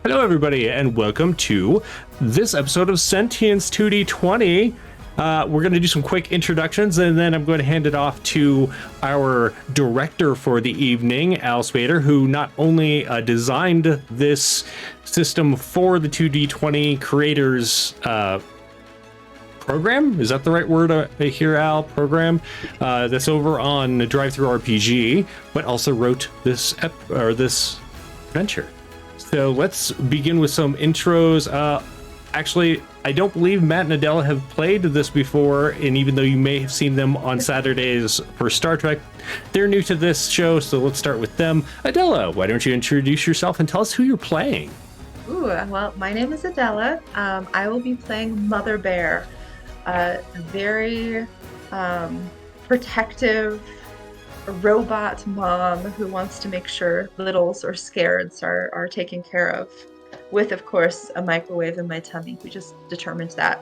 Hello, everybody, and welcome to this episode of Sentience 2d20. We're going to do some quick introductions, and then I'm going to hand it off to our director for the evening, Al Spader, who not only designed this system for the 2d20 creators program. Is that the right word here, Al? Program that's over on Drive Through RPG, but also wrote this adventure. So let's begin with some intros. Actually, I don't believe Matt and Adela have played this before, and even though you may have seen them on Saturdays for Star Trek, they're new to this show, so let's start with them. Adela, why don't you introduce yourself and tell us who you're playing? Ooh, well, my name is Adela. I will be playing Mother Bear, a very protective robot mom who wants to make sure littles or scareds are taken care of, with, of course, a microwave in my tummy. We just determined that.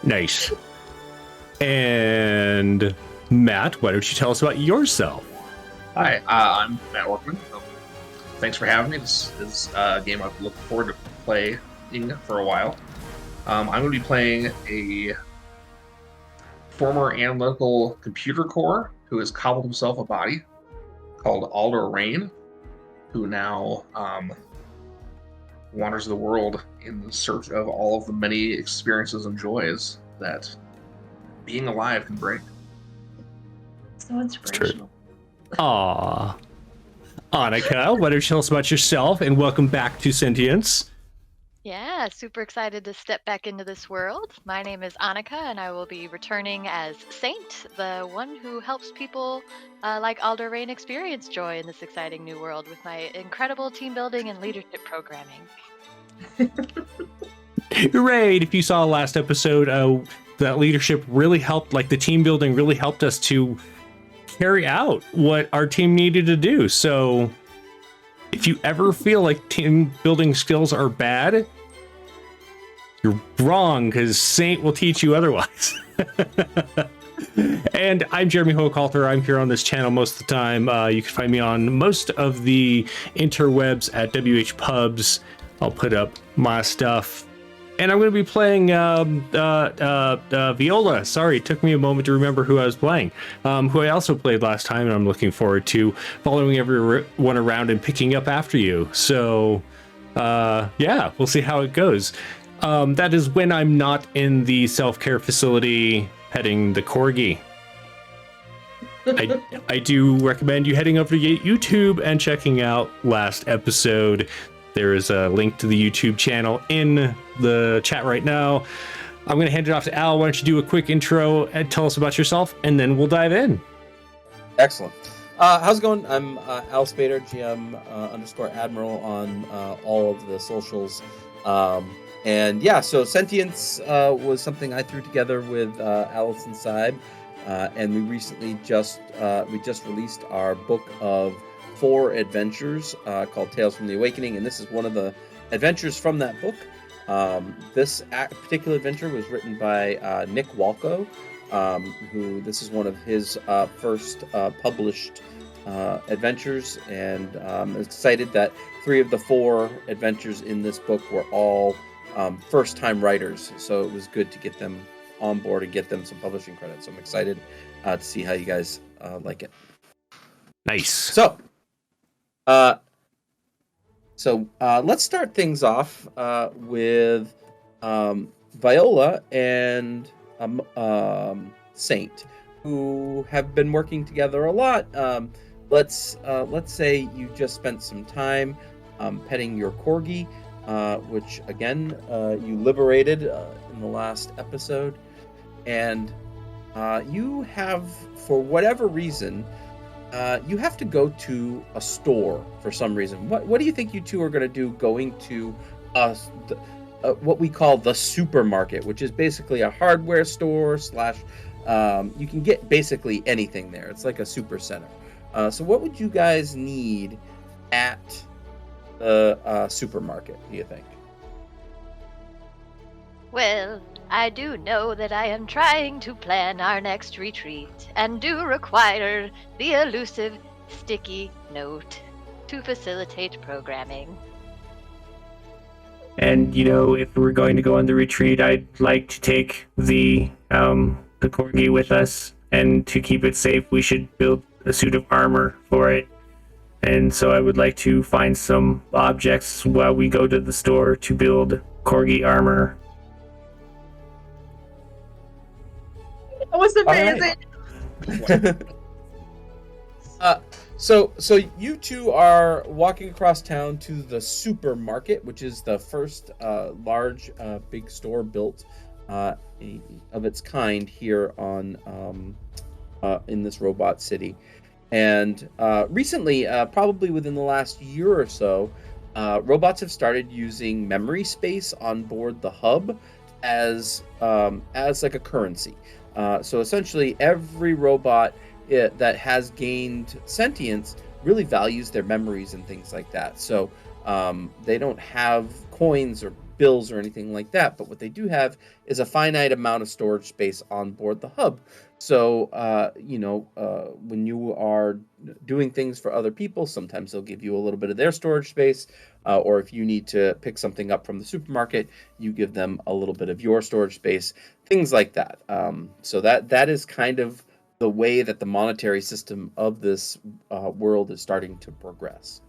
Nice. And Matt, why don't you tell us about yourself? Hi, I'm Matt Workman. Thanks for having me. This is a game I've looked forward to playing for a while. I'm going to be playing a former analytical computer core who has cobbled himself a body called Alder Rain, who now wanders the world in search of all of the many experiences and joys that being alive can bring. So inspirational. Aww. Annika, why don't you tell us about yourself, and welcome back to Sentience. Yeah, super excited to step back into this world. My name is Annika, and I will be returning as Saint, the one who helps people like Alder Rain experience joy in this exciting new world with my incredible team building and leadership programming. Hooray! If you saw last episode, that leadership really helped, like the team building really helped us to carry out what our team needed to do. So if you ever feel like team building skills are bad, you're wrong, because Saint will teach you otherwise. And I'm Jeremy Hochhalter. I'm here on this channel most of the time. You can find me on most of the interwebs at WH Pubs. I'll put up my stuff. And I'm going to be playing Viola. Sorry, it took me a moment to remember who I was playing, who I also played last time, and I'm looking forward to following everyone around and picking up after you. So, yeah, we'll see how it goes. That is when I'm not in the self-care facility petting the corgi. I do recommend you heading over to YouTube and checking out last episode. There is a link to the YouTube channel in the chat right now. I'm going to hand it off to Al. Why don't you do a quick intro and tell us about yourself, and then we'll dive in. Excellent. How's it going? I'm Al Spader, GM _Admiral on all of the socials. And yeah, so Sentience was something I threw together with Allison Seib, and we recently just released our book of 4 adventures called Tales from the Awakening, and this is one of the adventures from that book. This particular adventure was written by Nick Walco, who this is one of his first published adventures, and I'm excited that 3 of the 4 adventures in this book were all first-time writers, so it was good to get them on board and get them some publishing credit. So I'm excited to see how you guys like it. Nice. So let's start things off with Viola and Saint, who have been working together a lot. Let's say you just spent some time petting your corgi, which again you liberated in the last episode, and you have, for whatever reason, you have to go to a store for some reason. What do you think you two are going to do going to what we call the supermarket, which is basically a hardware store / you can get basically anything there. It's like a super center. So what would you guys need at the supermarket, do you think? Well, I do know that I am trying to plan our next retreat and do require the elusive sticky note to facilitate programming. And if we're going to go on the retreat, I'd like to take the corgi with us, and to keep it safe, we should build a suit of armor for it. And so I would like to find some objects while we go to the store to build corgi armor. That was amazing. So you two are walking across town to the supermarket, which is the first large big store built of its kind here on in this robot city. And recently, probably within the last year or so, robots have started using memory space on board the hub as like a currency. So essentially, every robot that has gained sentience really values their memories and things like that. So they don't have coins or bills or anything like that, but what they do have is a finite amount of storage space on board the hub. So when you are doing things for other people, sometimes they'll give you a little bit of their storage space, or if you need to pick something up from the supermarket, you give them a little bit of your storage space, things like that. So that is kind of the way that the monetary system of this world is starting to progress.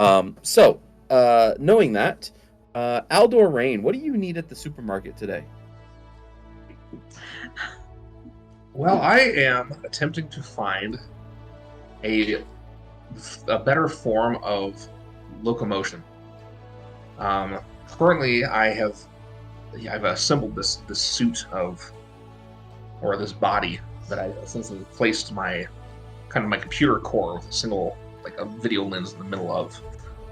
Knowing that, Aldor Rain, what do you need at the supermarket today? Well, I am attempting to find a better form of locomotion. Currently, I've assembled this suit or this body that I essentially placed my computer core with a single a video lens in the middle of,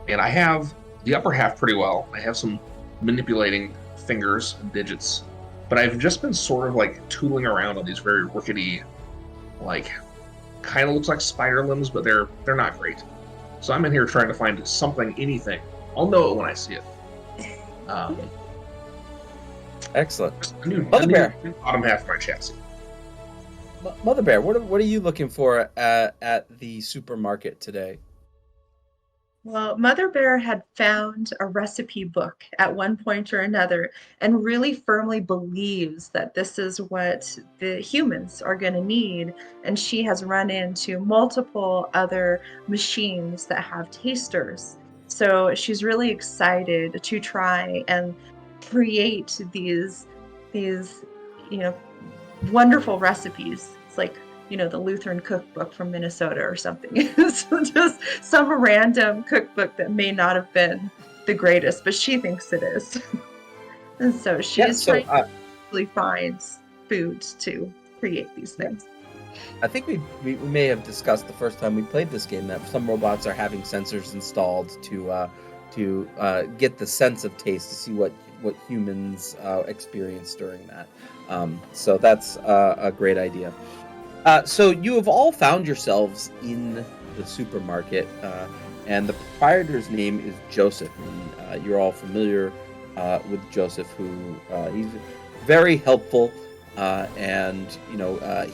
and I have the upper half pretty well. I have some manipulating fingers and digits, but I've just been sort of tooling around on these very rickety, kind of looks like spider limbs, but they're not great. So I'm in here trying to find something, anything. I'll know it when I see it. Excellent. Mother Bear, bottom half of my chassis. Mother Bear, what are you looking for at the supermarket today? Well, Mother Bear had found a recipe book at one point or another and really firmly believes that this is what the humans are going to need. And she has run into multiple other machines that have tasters. So she's really excited to try and create these wonderful recipes. It's like the Lutheran cookbook from Minnesota or something. It's just some random cookbook that may not have been the greatest, but she thinks it is. And so she's trying to really find foods to create these things. I think we may have discussed the first time we played this game that some robots are having sensors installed to get the sense of taste, to see what humans experience during that. So that's a great idea. So you have all found yourselves in the supermarket, and the proprietor's name is Joseph. And you're all familiar with Joseph, who he's very helpful, and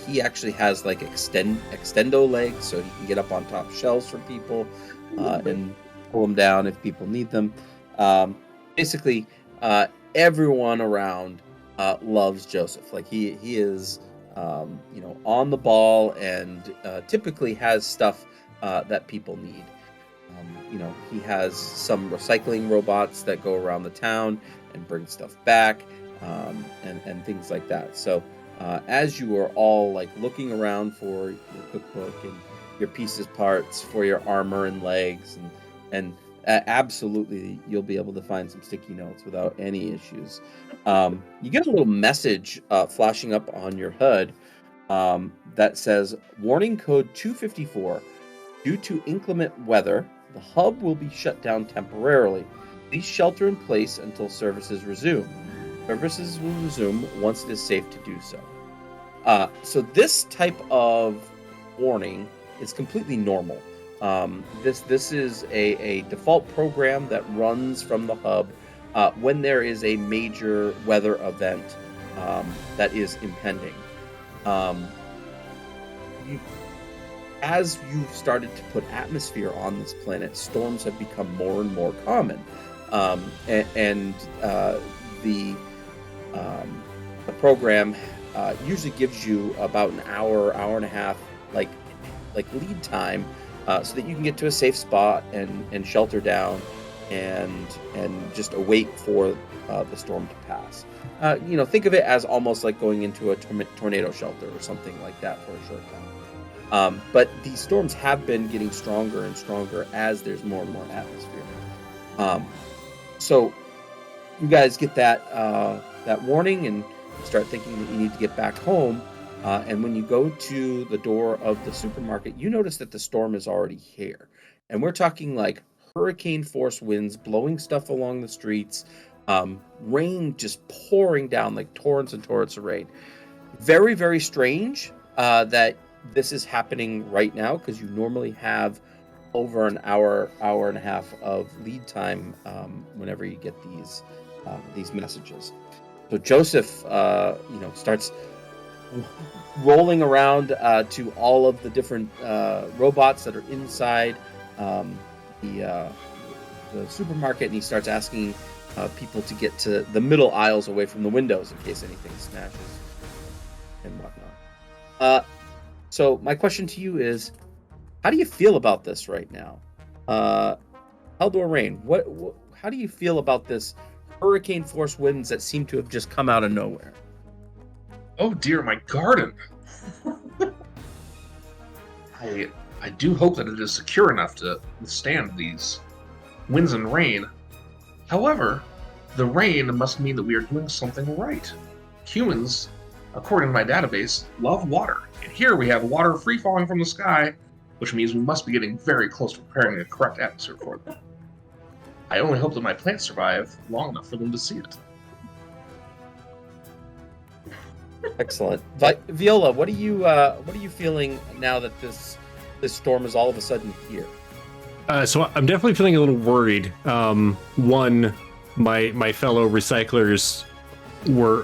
he actually has extendo legs, so he can get up on top shelves for people and pull them down if people need them. Basically, everyone around loves Joseph. He is on the ball, and typically has stuff that people need. He has some recycling robots that go around the town and bring stuff back, and things like that. So as you are all looking around for your cookbook and your pieces parts for your armor and legs, and absolutely you'll be able to find some sticky notes without any issues. You get a little message flashing up on your HUD that says, warning code 254, due to inclement weather, the hub will be shut down temporarily. Please shelter in place until services resume. Services will resume once it is safe to do so. So this type of warning is completely normal. This is a default program that runs from the hub when there is a major weather event that is impending. As you've started to put atmosphere on this planet, storms have become more and more common. and the program usually gives you about an hour and a half, like lead time, so that you can get to a safe spot and shelter down and just await for the storm to pass. Think of it as almost like going into a tornado shelter or something like that for a short time. But these storms have been getting stronger and stronger as there's more and more atmosphere. So you guys get that warning and start thinking that you need to get back home. And when you go to the door of the supermarket, you notice that the storm is already here. And we're talking like hurricane force winds blowing stuff along the streets, rain just pouring down like torrents and torrents of rain. Very, very strange that this is happening right now, because you normally have over an hour and a half of lead time whenever you get these messages. So Joseph, starts rolling around to all of the different robots that are inside the supermarket, and he starts asking people to get to the middle aisles away from the windows in case anything smashes and whatnot. So my question to you is, how do you feel about this right now? Haldor Rain, how do you feel about this hurricane force winds that seem to have just come out of nowhere? Oh dear, my garden! I do hope that it is secure enough to withstand these winds and rain. However, the rain must mean that we are doing something right. Humans, according to my database, love water. And here we have water free falling from the sky, which means we must be getting very close to preparing the correct atmosphere for them. I only hope that my plants survive long enough for them to see it. Excellent. Viola, what are you feeling now that this storm is all of a sudden here? So I'm definitely feeling a little worried. One, my fellow recyclers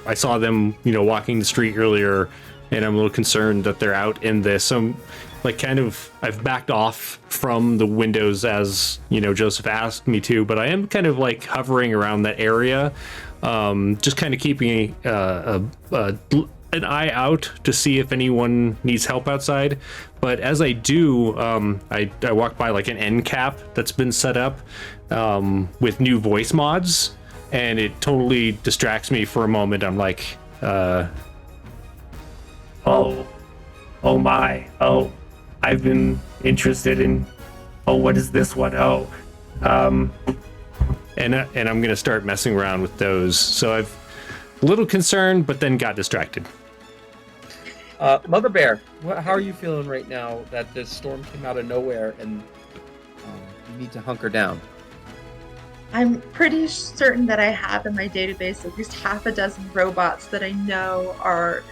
I saw them, walking the street earlier, and I'm a little concerned that they're out in this. So I've backed off from the windows as, Joseph asked me to, but I am kind of like hovering around that area, just kind of keeping an eye out to see if anyone needs help outside. But as I do, I walk by like an end cap that's been set up with new voice mods, and it totally distracts me for a moment. I'm like, oh my, I've been interested in, what is this one? And I'm gonna start messing around with those. So I've a little concerned, but then got distracted. Mother Bear, how are you feeling right now that this storm came out of nowhere and you need to hunker down? I'm pretty certain that I have in my database at least half a dozen robots that I know are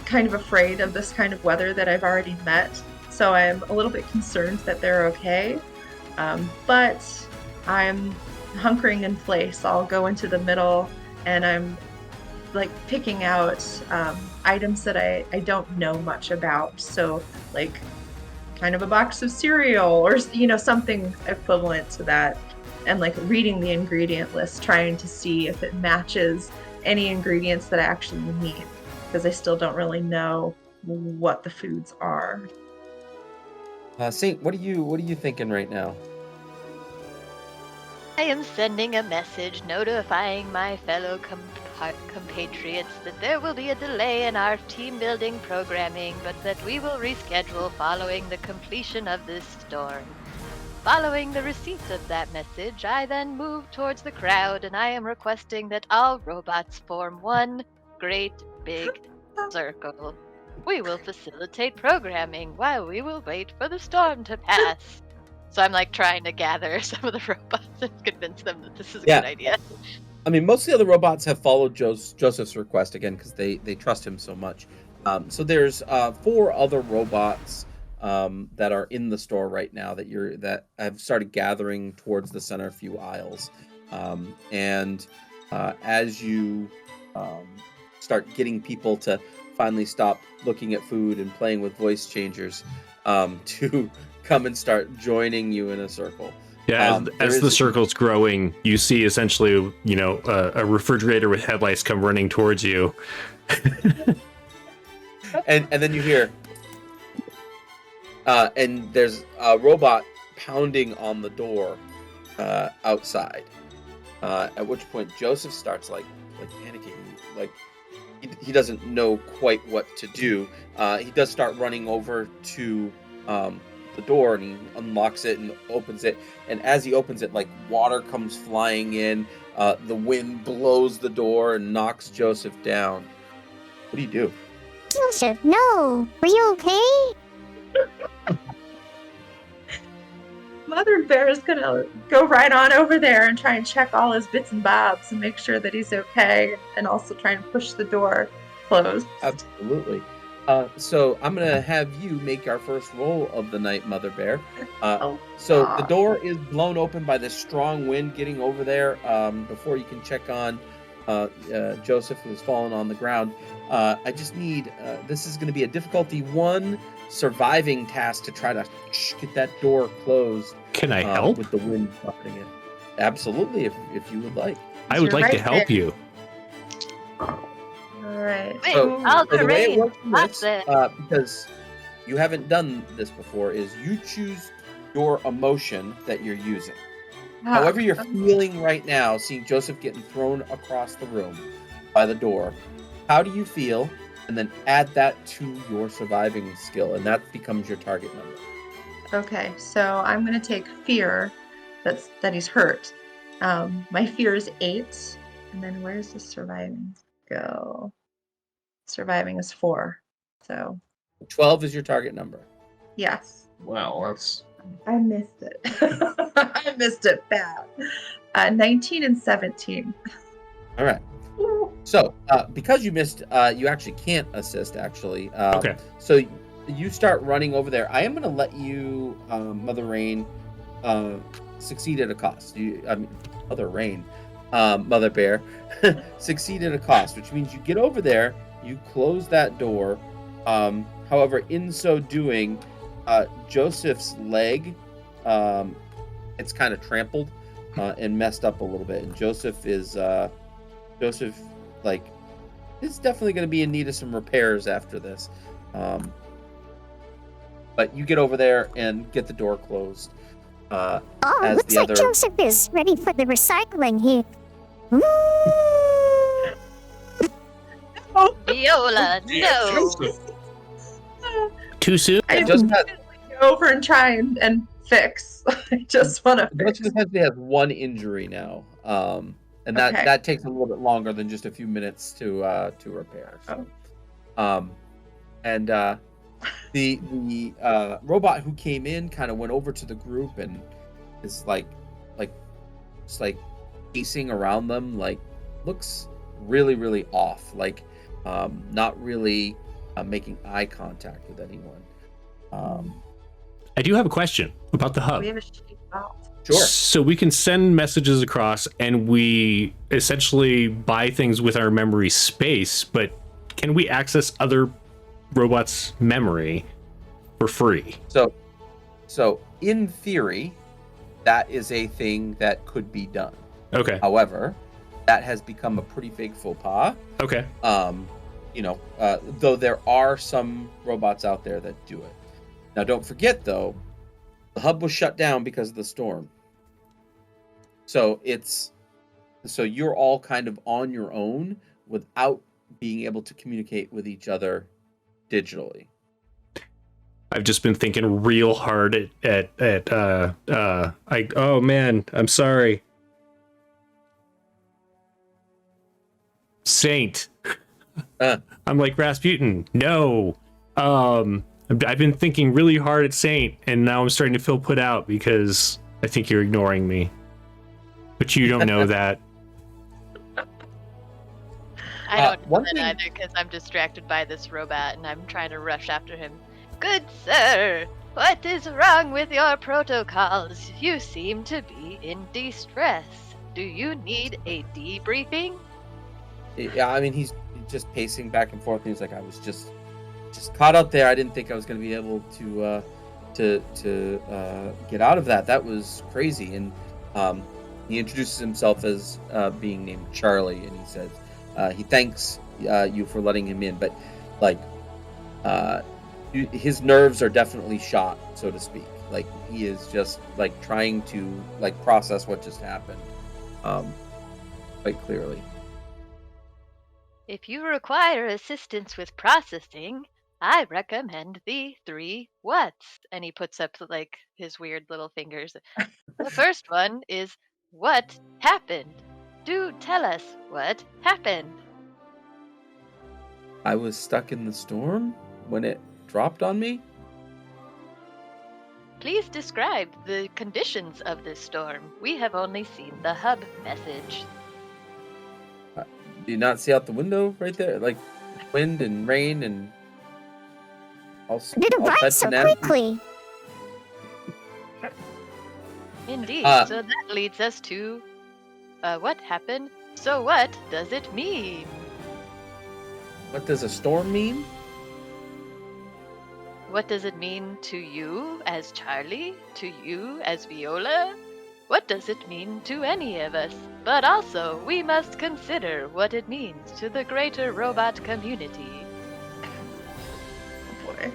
kind of afraid of this kind of weather that I've already met. So I'm a little bit concerned that they're okay. But I'm hunkering in place. I'll go into the middle and I'm like picking out items that I don't know much about. So like kind of a box of cereal or, something equivalent to that. And like reading the ingredient list, trying to see if it matches any ingredients that I actually need, because I still don't really know what the foods are. Saint, what are you thinking right now? I am sending a message notifying my fellow compatriots that there will be a delay in our team-building programming, but that we will reschedule following the completion of this storm. Following the receipt of that message, I then move towards the crowd, and I am requesting that all robots form one great big circle. We will facilitate programming while we will wait for the storm to pass. So I'm like trying to gather some of the robots and convince them that this is a good idea. I mean, most of the other robots have followed Joseph's request again because they trust him so much. So there's 4 other robots that are in the store right now that have started gathering towards the center few aisles. As you start getting people to finally stop looking at food and playing with voice changers to come and start joining you in a circle. Yeah, There as is the circle's growing, you see essentially, a refrigerator with headlights come running towards you. and then you hear, and there's a robot pounding on the door outside. At which point Joseph starts like panicking, like he doesn't know quite what to do. He does start running over to the door, and he unlocks it and opens it. And as he opens it, like water comes flying in. The wind blows the door and knocks Joseph down. What do you do? Joseph, no. Are you okay? Mother Bear is gonna go right on over there and try and check all his bits and bobs and make sure that he's okay, and also try and push the door closed. Absolutely. So I'm gonna have you make our first roll of the night, Mother Bear. So the door is blown open by this strong wind getting over there. Before you can check on Joseph, who's fallen on the ground, I just need. This is going to be a difficulty 1 surviving task to try to get that door closed. Can I help? With the wind buffeting it? Absolutely, if you would like. I would You're like to right help there. you. All right. Wait, So the way it works in That's this, it. because you haven't done this before, is you choose your emotion that you're using. However you're feeling right now, seeing Joseph getting thrown across the room by the door, how do you feel? And then add that to your surviving skill, and that becomes your target number. Okay, so I'm gonna take fear that he's hurt. My fear is 8, and then where's the surviving go? Surviving is 4. So 12 is your target number. yes. Wow, that's I missed it. I missed it bad. 19 and 17. All right. So, because you missed, you actually can't assist, actually. Okay. So, you start running over there. I am going to let you, Mother Rain, succeed at a cost. Mother Rain, Mother Bear, succeed at a cost, which means you get over there, you close that door. However, in so doing, Joseph's leg, it's kind of trampled and messed up a little bit. And Joseph is definitely going to be in need of some repairs after this. But you get over there and get the door closed. Looks like Joseph is ready for the recycling heap. Viola, no. Too soon? I Joseph just go over and try and fix. I just want to fix. Joseph essentially has 1 injury now. And that takes a little bit longer than just a few minutes to repair. So. The robot who came in kind of went over to the group and is just pacing around them, looks really, really off, not really making eye contact with anyone. I do have a question about the hub. We have a shitty vault. Sure. So we can send messages across and we essentially buy things with our memory space, but can we access other robots' memory for free? So in theory, that is a thing that could be done. Okay. However, that has become a pretty big faux pas. Okay. Though there are some robots out there that do it. Now, don't forget, though, the hub was shut down because of the storm. So you're all kind of on your own without being able to communicate with each other digitally. I've just been thinking real hard oh man, I'm sorry. Saint. I'm like Rasputin. No. I've been thinking really hard at Saint, and now I'm starting to feel put out because I think you're ignoring me. But you don't know that. I don't one know thing- that either because I'm distracted by this robot and I'm trying to rush after him. Good sir, what is wrong with your protocols? You seem to be in distress. Do you need a debriefing? Yeah, I mean, he's just pacing back and forth. He's like, I was just caught up there. I didn't think I was going to be able to to get out of that. That was crazy. And he introduces himself as being named Charlie, and he says he thanks you for letting him in, but like his nerves are definitely shot, so to speak. Like he is just like trying to like process what just happened quite clearly. If you require assistance with processing, I recommend the 3 whats. And he puts up like his weird little fingers. The first one is what happened? Do tell us what happened. I was stuck in the storm when it dropped on me. Please describe the conditions of this storm. We have only seen the hub message. Do you not see out the window right there? Like wind and rain and all Did it ride so quickly? Indeed. So that leads us to what happened? So what does it mean? What does a storm mean? What does it mean to you as Charlie? To you as Viola? What does it mean to any of us? But also, we must consider what it means to the greater robot community. Oh boy.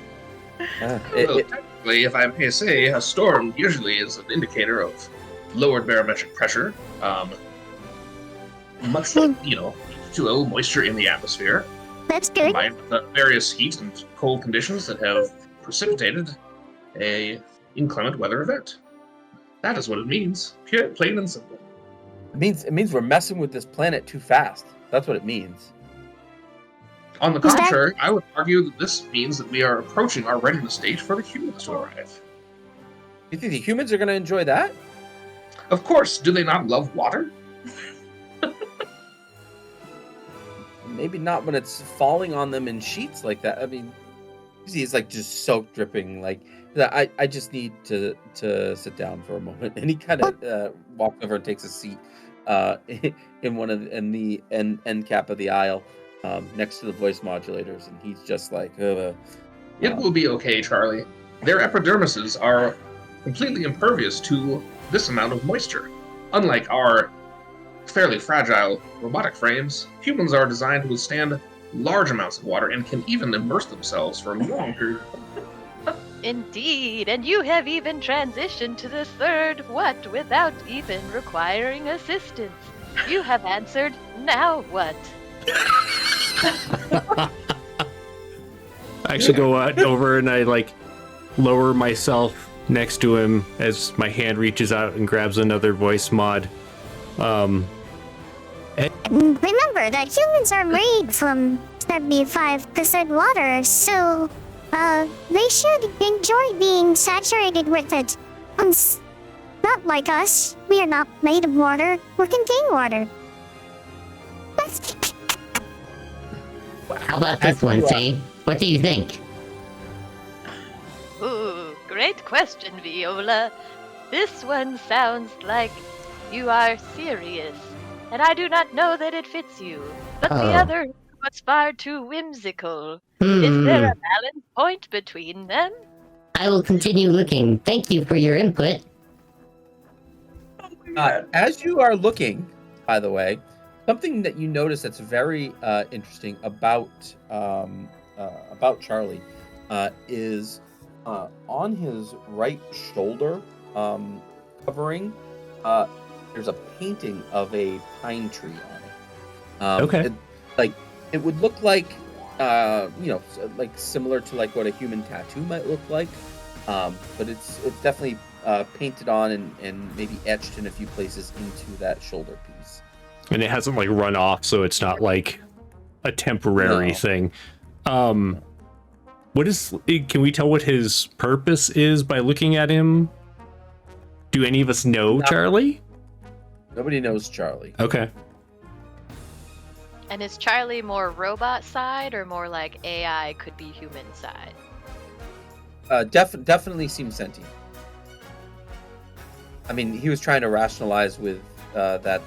Technically, if I may say, a storm usually is an indicator of lowered barometric pressure, much like, H2O, moisture in the atmosphere, That's good. combined with the various heat and cold conditions that have precipitated a inclement weather event. That is what it means, pure, plain and simple. It means we're messing with this planet too fast. That's what it means. On the Is that- contrary, I would argue that this means that we are approaching our readiness stage for the humans to arrive. You think the humans are going to enjoy that? Of course, do they not love water? Maybe not when it's falling on them in sheets like that. I mean, he's like just soaked, dripping. Like I just need to sit down for a moment. And he kind of walks over and takes a seat in the end cap of the aisle, next to the voice modulators, and he's just like, It will be okay, Charlie. Their epidermises are completely impervious to this amount of moisture. Unlike our fairly fragile robotic frames, humans are designed to withstand large amounts of water and can even immerse themselves for long periods. Indeed, and you have even transitioned to the 3rd what without even requiring assistance. You have answered, now what? I actually go over and I like lower myself next to him as my hand reaches out and grabs another voice mod. Remember that humans are made from 75% water, so they should enjoy being saturated with it. Not like us. We are not made of water. We contain water. How about this one, Faye? What do you think? Ooh, great question, Viola. This one sounds like you are serious, and I do not know that it fits you. But the other was far too whimsical. Is there a balance point between them? I will continue looking. Thank you for your input. as you are looking, by the way, something that you notice that's very interesting about Charlie is on his right shoulder covering. There's a painting of a pine tree on it. Okay. It would look like like similar to like what a human tattoo might look like, but it's definitely painted on and maybe etched in a few places into that shoulder piece. And it hasn't like run off, so it's not like a temporary thing. Can we tell what his purpose is by looking at him? Do any of us know Charlie? Nobody knows Charlie. Okay. And is Charlie more robot side or more like AI could be human side? Definitely seems sentient. I mean, he was trying to rationalize with that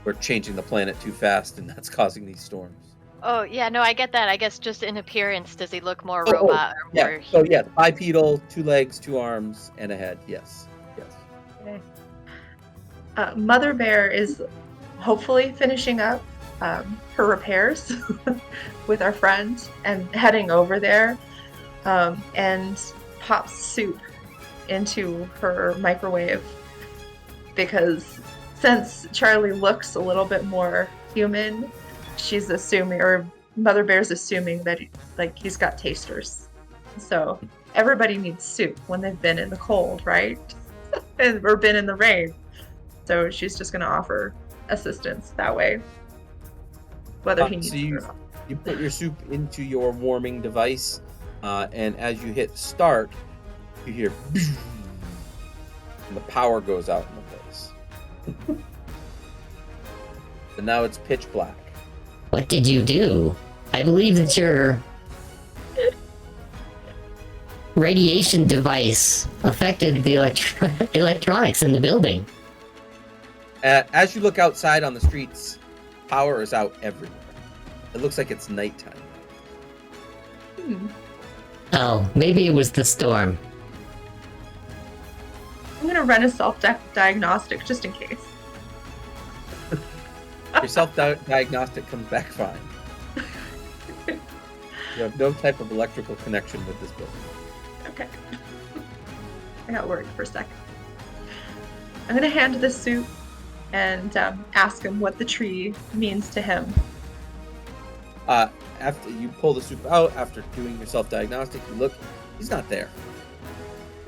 we're changing the planet too fast, and that's causing these storms. Oh, yeah, no, I get that. I guess just in appearance, does he look more robot or Yeah. more So yeah, bipedal, 2 legs, 2 arms, and a head. Yes. Yes. Okay. Mother Bear is hopefully finishing up her repairs with our friend and heading over there and pops soup into her microwave because since Charlie looks a little bit more human, she's assuming, or Mother Bear's assuming that he's got tasters. So everybody needs soup when they've been in the cold, right? Or been in the rain. So she's just going to offer assistance that way, whether he needs So it or not. you put your soup into your warming device, and as you hit start, you hear and the power goes out in the place. And now it's pitch black. What did you do? I believe that your radiation device affected the electronics in the building. As you look outside on the streets, power is out everywhere. It looks like it's nighttime. Oh, maybe it was the storm. I'm going to run a self-diagnostic just in case. Your self-diagnostic comes back fine. You have no type of electrical connection with this building. Okay. I got worried for a second. I'm going to hand the soup and ask him what the tree means to him. After you pull the soup out, after doing your self-diagnostic, you look, he's not there.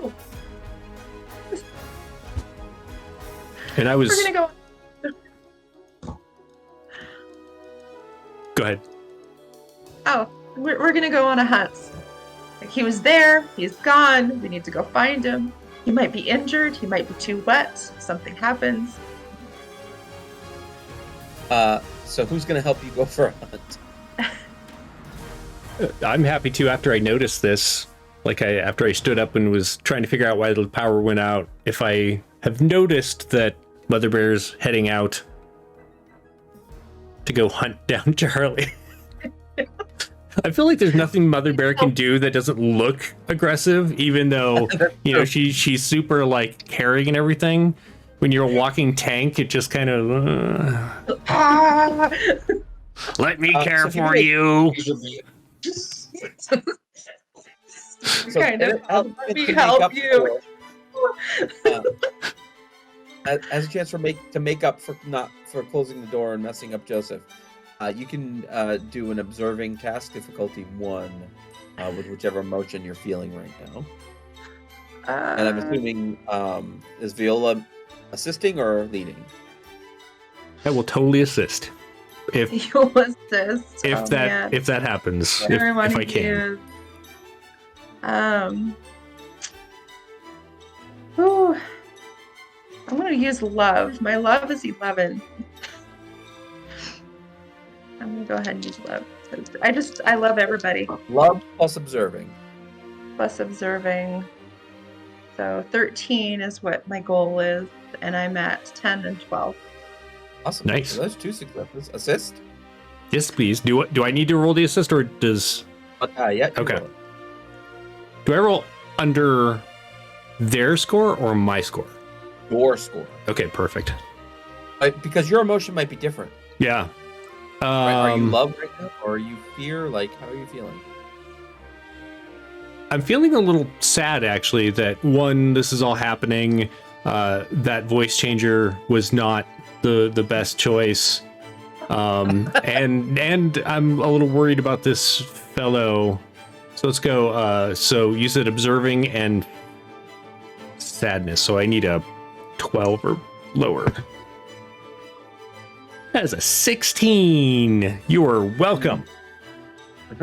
Oh. And I was. We're going to go. Go ahead. Oh, we're going to go on a hunt. Like, he was there. He's gone. We need to go find him. He might be injured. He might be too wet. Something happens. So who's going to help you go for a hunt? I'm happy to. After I noticed this, after I stood up and was trying to figure out why the power went out, if I have noticed that Mother Bear's heading out to go hunt down Charlie. I feel like there's nothing Mother Bear can do that doesn't look aggressive, even though she's super caring and everything. When you're a walking tank, it just kind of let me care for you. So Kind of. let Let me help you. As a chance to make up for not for closing the door and messing up Joseph, you can do an observing task, difficulty 1, with whichever emotion you're feeling right now. And I'm assuming is Viola assisting or leading? I will totally assist. You'll assist. If that happens, if I can. Ooh, I'm gonna use love. My love is 11. I'm gonna go ahead and use love. I love everybody. Love plus observing. Plus observing. So 13 is what my goal is, and I'm at 10 and 12. Awesome. Nice. So those 2 successes. Assist? Yes, please. Do I need to roll the assist, or does? Yeah. You Okay. roll it. Do I roll under their score or my score? Your score. Okay, perfect. Because your emotion might be different. Yeah. Right? Are you love right now, or are you fear? How are you feeling? I'm feeling a little sad, actually, that this is all happening. That voice changer was not the best choice. And I'm a little worried about this fellow. So let's go. So you said observing and sadness. So I need a 12 or lower. That is a 16. You are welcome.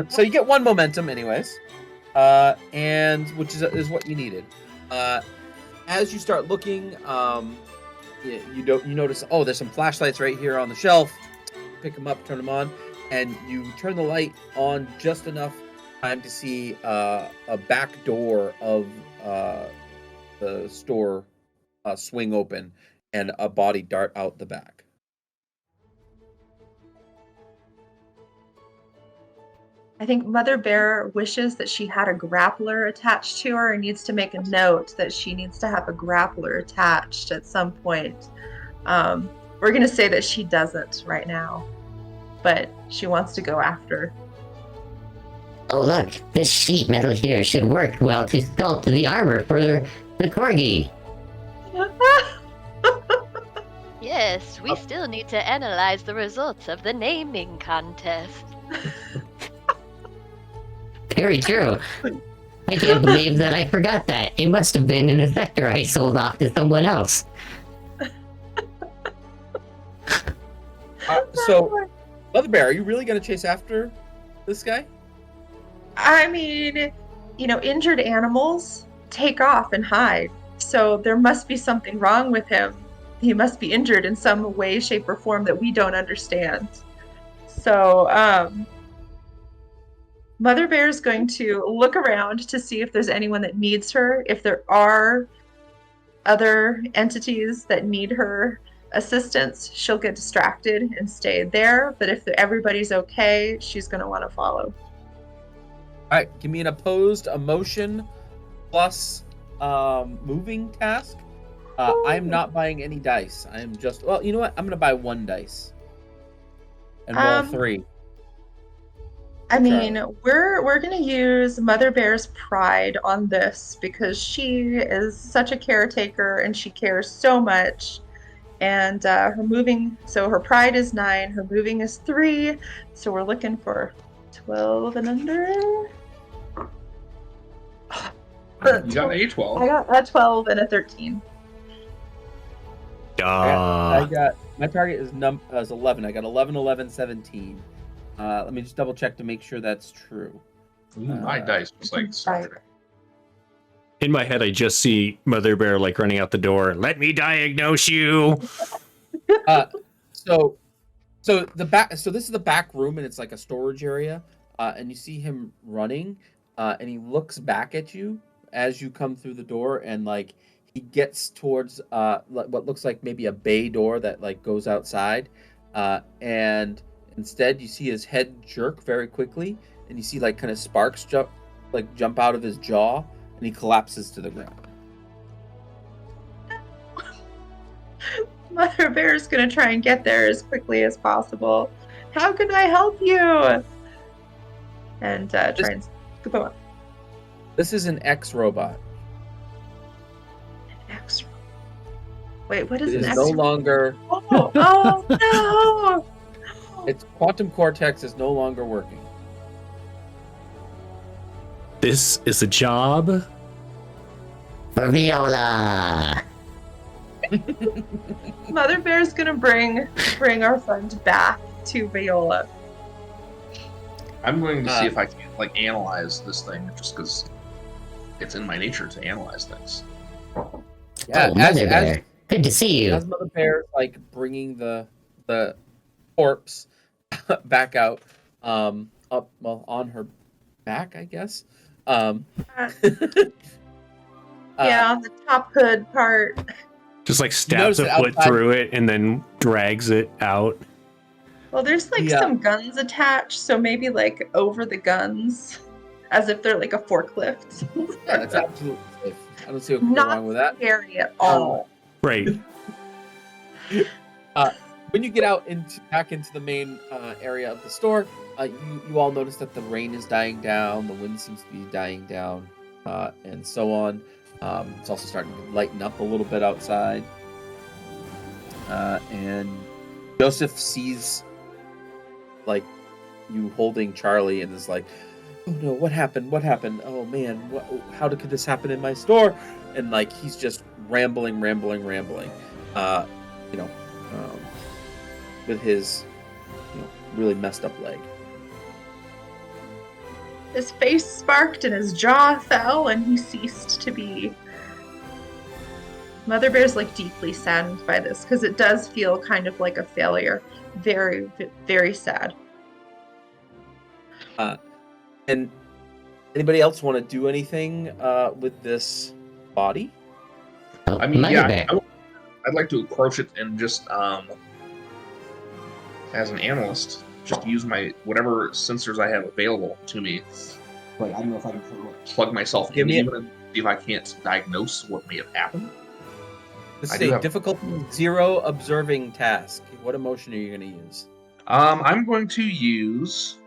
So you get 1 momentum, anyways, and which is what you needed. As you start looking, you notice. Oh, there's some flashlights right here on the shelf. Pick them up, turn them on, and you turn the light on just enough time to see a back door of the store swing open and a body dart out the back. I think Mother Bear wishes that she had a grappler attached to her and needs to make a note that she needs to have a grappler attached at some point. We're going to say that she doesn't right now, but she wants to go after. Oh look, this sheet metal here should work well to sculpt the armor for the corgi. Yes, we still need to analyze the results of the naming contest. Very true. I can't believe that I forgot that. It must have been an effector I sold off to someone else. So, Mother Bear, are you really going to chase after this guy? I mean, injured animals take off and hide. So there must be something wrong with him. He must be injured in some way, shape, or form that we don't understand. So, Mother Bear is going to look around to see if there's anyone that needs her. If there are other entities that need her assistance, she'll get distracted and stay there. But if everybody's okay, she's going to want to follow. All right, give me an opposed emotion plus moving task. I'm not buying any dice. I'm just, well, you know what? I'm going to buy 1 dice and roll 3. I mean, we're going to use Mother Bear's pride on this because she is such a caretaker and she cares so much. And her pride is 9, her moving is 3. So we're looking for 12 and under. You got a 12. I got a 12 and a 13. I got my target is 11. I got 11, 11, 17. Let me just double check to make sure that's true. My dice was like Right. In my head, I just see Mother Bear like running out the door. Let me diagnose you. So the back. So this is the back room, and it's like a storage area. And you see him running, and he looks back at you as you come through the door, and like he gets towards what looks like maybe a bay door that like goes outside, and instead you see his head jerk very quickly, and you see like kind of sparks jump out of his jaw, and he collapses to the ground. Mother Bear's going to try and get there as quickly as possible. How can I help you? And try and scoop him up. This is an X-robot. An X. Wait, what is It an is X? no longer. Oh no! Its quantum cortex is no longer working. This is a job For Viola! Mother Bear's gonna bring our friend back to Viola. I'm going to see if I can like analyze this thing, just because it's in my nature to analyze things. Yeah, Oh, Mother Bear. Good to see you. As Mother Bear like bringing the corpse back out, up on her back, I guess. Yeah, on the top hood part. just like stabs a notice foot outside- through it and then drags it out. Well, there's like Yeah. some guns attached, so maybe like over the guns, as if they're like a forklift. Yeah, that's absolutely safe. I don't see what could go Not wrong with that. scary at all. Right. When you get out back into the main area of the store, you all notice that the rain is dying down, the wind seems to be dying down, and so on. It's also starting to lighten up a little bit outside. And Joseph sees like you holding Charlie and is like, "Oh no, what happened? What happened? Oh man, how could this happen in my store?" And like he's just rambling. With his really messed up leg. His face sparked and his jaw fell and he ceased to be. Mother Bear's like deeply saddened by this because it does feel kind of like a failure. Very, very sad. And anybody else want to do anything with this body? Oh, I mean, Mother yeah, Bear. I'd like to approach it and just, as an analyst, just use my whatever sensors I have available to me. Like I don't know if I can plug myself in even and see if I can't diagnose what may have happened. This is a difficulty 0 observing task. What emotion are you going to use? I'm going to use.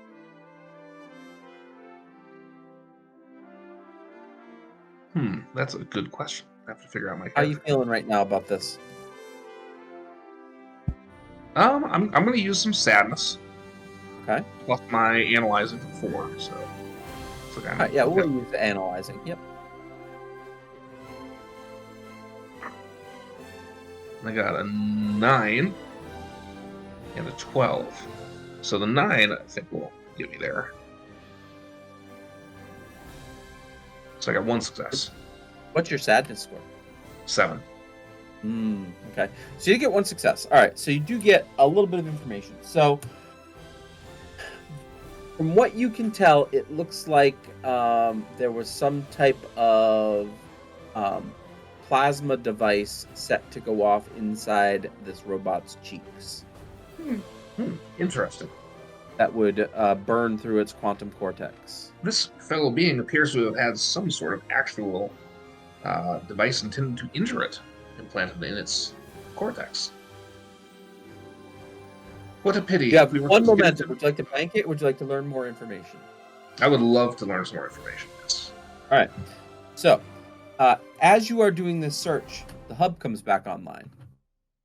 That's a good question. I have to figure out my character. How are you feeling right now about this? I'm going to use some sadness. Okay. Plus my analyzing for 4, so. Yeah, we'll use the analyzing. Yep. I got a 9 and a 12. So the 9, I think, will get me there. So I got 1 success. What's your sadness score? 7. Okay. So you get 1 success. All right. So you do get a little bit of information. So from what you can tell, it looks like there was some type of plasma device set to go off inside this robot's cheeks. Interesting. That would burn through its quantum cortex. This fellow being appears to have had some sort of actual device intended to injure it, implanted in its cortex. What a pity. You have one momentum. Would you like to bank it, or would you like to learn more information? I would love to learn some more information, yes. All right. So, as you are doing this search, the hub comes back online,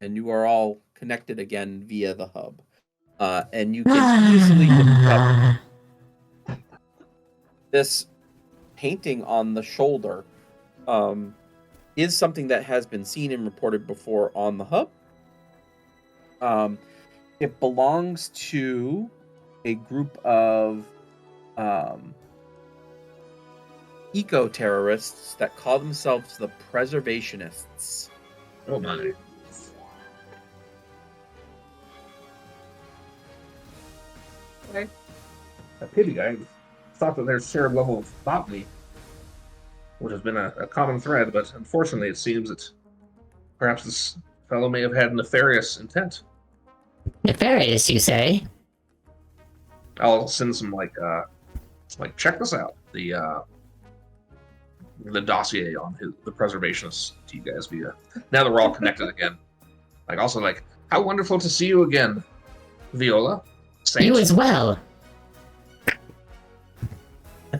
and you are all connected again via the hub. And you can easily discover this painting on the shoulder is something that has been seen and reported before on the hub. It belongs to a group of eco-terrorists that call themselves the Preservationists. Oh my. A pity. I thought that their shared level of botany would have been a common thread, but unfortunately it seems that perhaps this fellow may have had nefarious intent. Nefarious, you say? I'll send some check this out. The dossier on the preservationists to you guys via. Now that we're all connected again. How wonderful to see you again, Viola. Saint. You as well.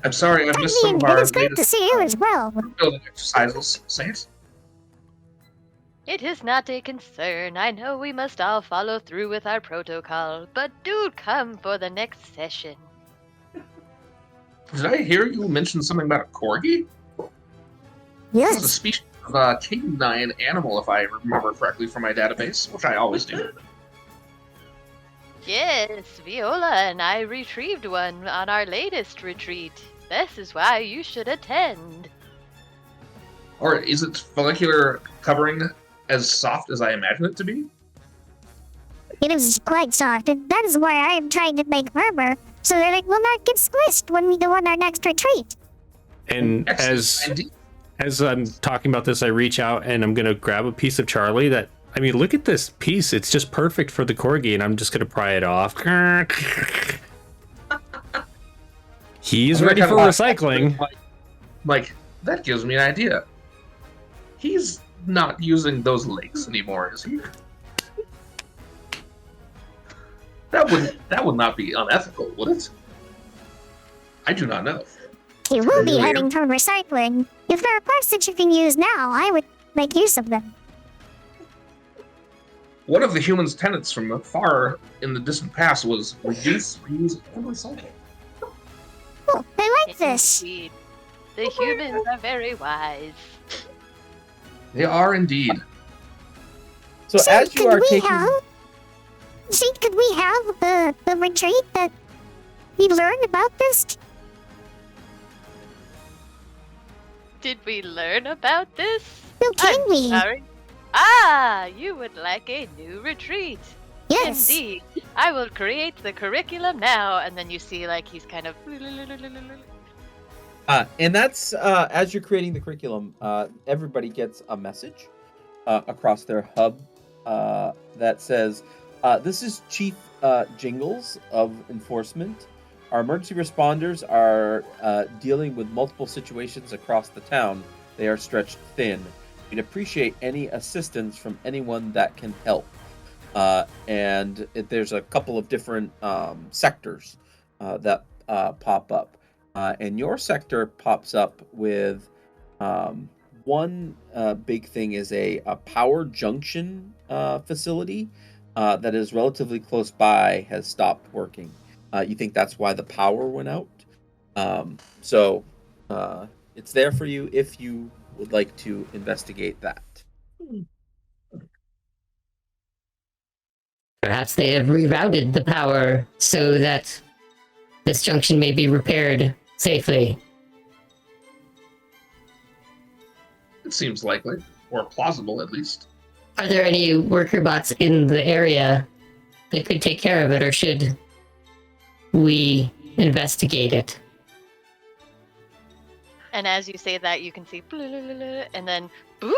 I'm sorry, I missed some of our. It is great to see you as well. Building exercises, Saint. It is not a concern. I know we must all follow through with our protocol, but do come for the next session. Did I hear you mention something about a corgi? Yes. It's a species of canine animal, if I remember correctly from my database, which I always do. Yes, Viola and I retrieved one on our latest retreat. This is why you should attend. Or is its follicular covering as soft as I imagine it to be? It is quite soft, and that is why I am trying to make armor, so that it will not get squished when we go on our next retreat. And as I'm talking about this, I reach out and I'm going to grab a piece of Charlie that, I mean, look at this piece. It's just perfect for the corgi, and I'm just going to pry it off. He's ready for recycling. Like, that gives me an idea. He's not using those legs anymore, is he? That would not be unethical, would it? I do not know. He will be heading toward recycling. If there are parts that you can use now, I would make use of them. One of the humans' tenets from far in the distant past was reduce, reuse, and recycle. Oh, I like this. Indeed. The humans are very wise. They are indeed. So as you are taking... Could we have the retreat that we learned about this? Did we learn about this? No, can I'm we? sorry. Ah, you would like a new retreat. Yes. Indeed. I will create the curriculum now. And then you see, like, he's kind of... And that's, as you're creating the curriculum, everybody gets a message across their hub that says, This is Chief Jingles of Enforcement. Our emergency responders are dealing with multiple situations across the town. They are stretched thin. We'd appreciate any assistance from anyone that can help. There's a couple of different sectors that pop up. And your sector pops up with one big thing is a power junction facility that is relatively close by has stopped working. You think that's why the power went out. So it's there for you if you would like to investigate that. Perhaps they have rerouted the power so that this junction may be repaired safely. It seems likely, or plausible at least. Are there any worker bots in the area that could take care of it, or should we investigate it? And as you say that, you can see and then boop.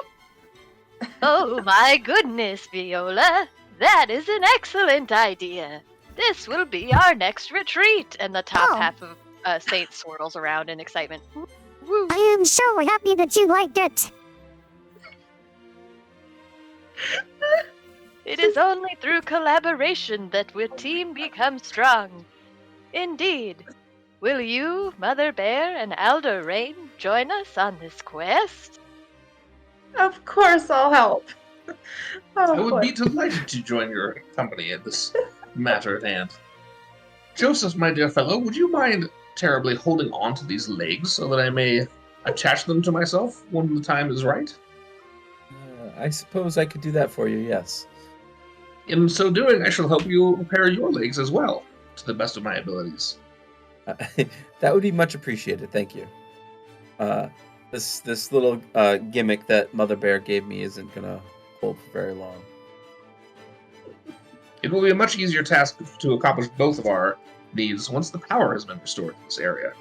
Oh my goodness, Viola! That is an excellent idea. This will be our next retreat. And the top half of Saint swirls around in excitement. Woo. I am so happy that you liked it. It is only through collaboration that our team becomes strong. Indeed. Will you, Mother Bear, and Elder Rain join us on this quest? Of course, I'll help. I would be delighted to join your company in this matter at hand. Joseph, my dear fellow, would you mind terribly holding on to these legs so that I may attach them to myself when the time is right? I suppose I could do that for you, yes. In so doing, I shall help you repair your legs as well, to the best of my abilities. That would be much appreciated, thank you. This little gimmick that Mother Bear gave me isn't gonna hold for very long. It will be a much easier task to accomplish both of our needs once the power has been restored in this area.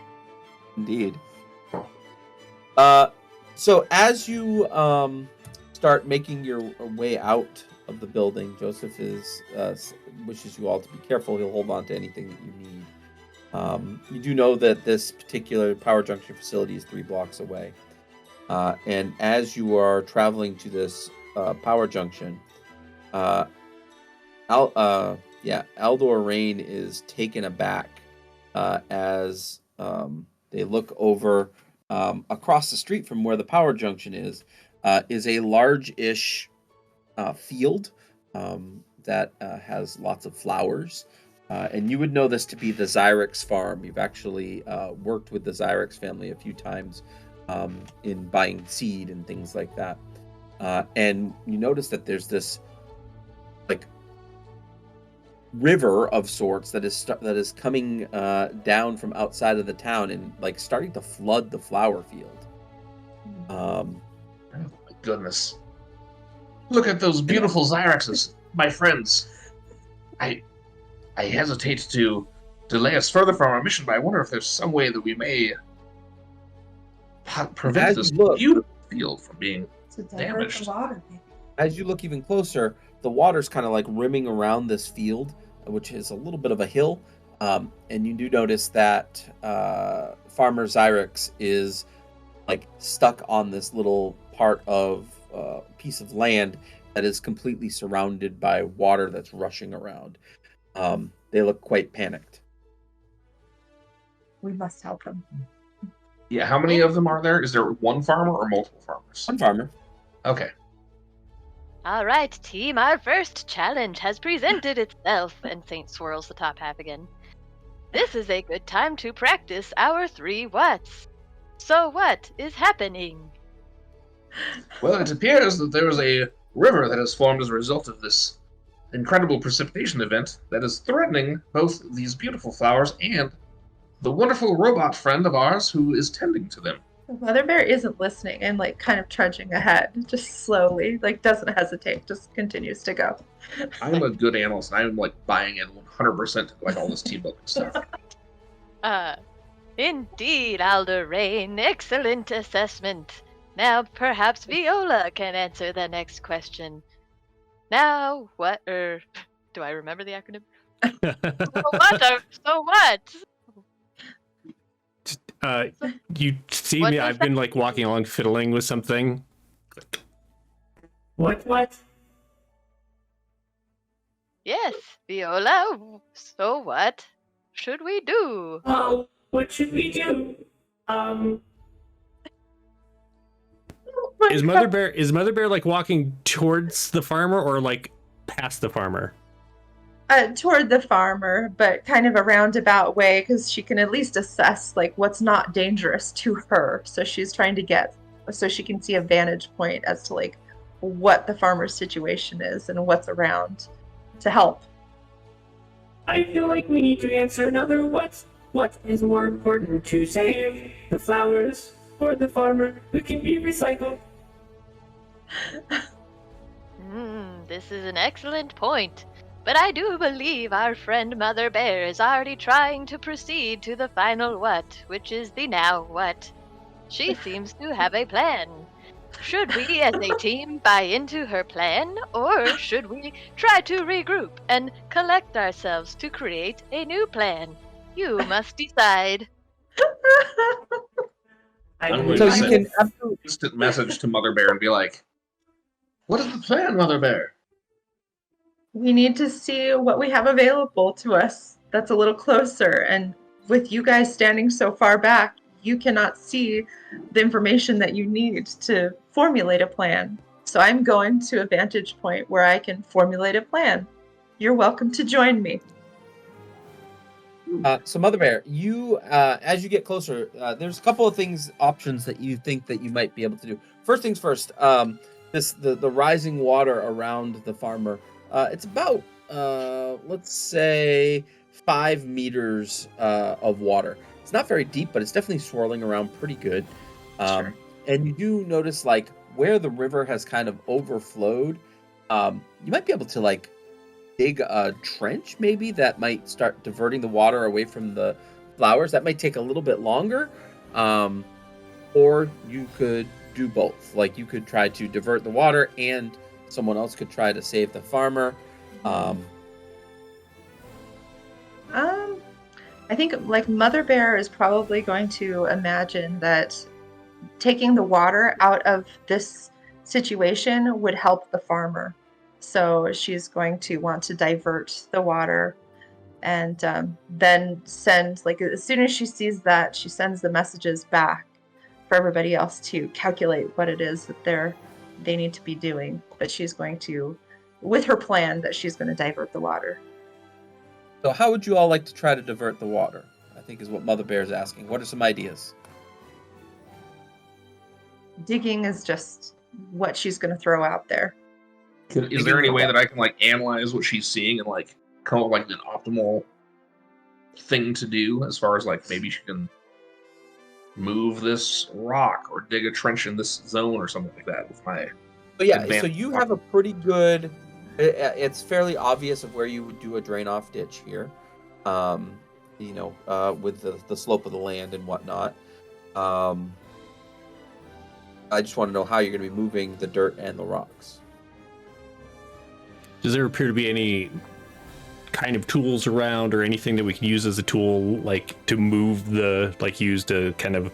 Indeed. So as you start making your way out of the building, Joseph wishes you all to be careful. He'll hold on to anything that you need. You do know that this particular power junction facility is 3 blocks away. And as you are traveling to this power junction, Aldor Rain is taken aback as they look over across the street from where the power junction is a large-ish field that has lots of flowers. And you would know this to be the Xyrix farm. You've actually worked with the Xyrix family a few times in buying seed and things like that. And you notice that there's this like river of sorts that is coming down from outside of the town and like starting to flood the flower field. Oh my goodness! Look at those beautiful Xyrixes, my friends. I hesitate to delay us further from our mission, but I wonder if there's some way that we may prevent this beautiful field from being damaged. As you look even closer, the water's kind of like rimming around this field, which is a little bit of a hill. And you do notice that Farmer Xyrix is like stuck on this little part of piece of land that is completely surrounded by water that's rushing around. They look quite panicked. We must help them. Yeah, how many of them are there? Is there one farmer or multiple farmers? One farmer. Okay. All right, team, our first challenge has presented itself, and Saint swirls the top half again. This is a good time to practice our 3 whats. So what is happening? Well, it appears that there is a river that has formed as a result of this incredible precipitation event that is threatening both these beautiful flowers and the wonderful robot friend of ours who is tending to them. Mother Bear isn't listening and like kind of trudging ahead, just slowly, like doesn't hesitate, just continues to go. I'm a good analyst, and I'm like buying in 100% like all this team building stuff. Indeed, Alder Rain, excellent assessment. Now perhaps Viola can answer the next question. Now, Do I remember the acronym? So what? You see What me? does I've been like walking along, fiddling with something. What? Yes, Viola. So what should we do? Oh, what should we do? Is Mother Bear like walking towards the farmer or like past the farmer? Toward the farmer, but kind of a roundabout way because she can at least assess like what's not dangerous to her. So she's trying to get so she can see a vantage point as to like what the farmer's situation is and what's around to help. I feel like we need to answer another what is more important to save, the flowers or the farmer who can be recycled? This is an excellent point. But I do believe our friend Mother Bear is already trying to proceed to the final what, which is the now what. She seems to have a plan. Should we as a team buy into her plan, or should we try to regroup and collect ourselves to create a new plan? You must decide. I'm going So to you send can absolutely. instant message to Mother Bear and be like, "What is the plan, Mother Bear?" We need to see what we have available to us that's a little closer. And with you guys standing so far back, you cannot see the information that you need to formulate a plan. So I'm going to a vantage point where I can formulate a plan. You're welcome to join me. So Mother Bear, you as you get closer, there's a couple of options that you think that you might be able to do. First things first, the rising water around the farmer. It's about let's say 5 meters of water. It's not very deep, but it's definitely swirling around pretty good. Sure. And you do notice like where the river has kind of overflowed. You might be able to like dig a trench maybe that might start diverting the water away from the flowers. That might take a little bit longer. Or you could do both. Like you could try to divert the water and someone else could try to save the farmer. I think like Mother Bear is probably going to imagine that taking the water out of this situation would help the farmer. So she's going to want to divert the water and then send, like as soon as she sees that, she sends the messages back for everybody else to calculate what it is that they need to be doing. But she's going to, with her plan, that she's going to divert the water. So how would you all like to try to divert the water? I think is what Mother Bear is asking. What are some ideas? Digging is just what she's going to throw out there. Is there any way that I can like analyze what she's seeing and like come up with like an optimal thing to do as far as like maybe she can move this rock or dig a trench in this zone or something like that with my But yeah, so advanced you have a pretty good. It's fairly obvious of where you would do a drain off ditch here. With the slope of the land and whatnot. I just want to know how you're going to be moving the dirt and the rocks. Does there appear to be any kind of tools around or anything that we can use as a tool, like to move use to kind of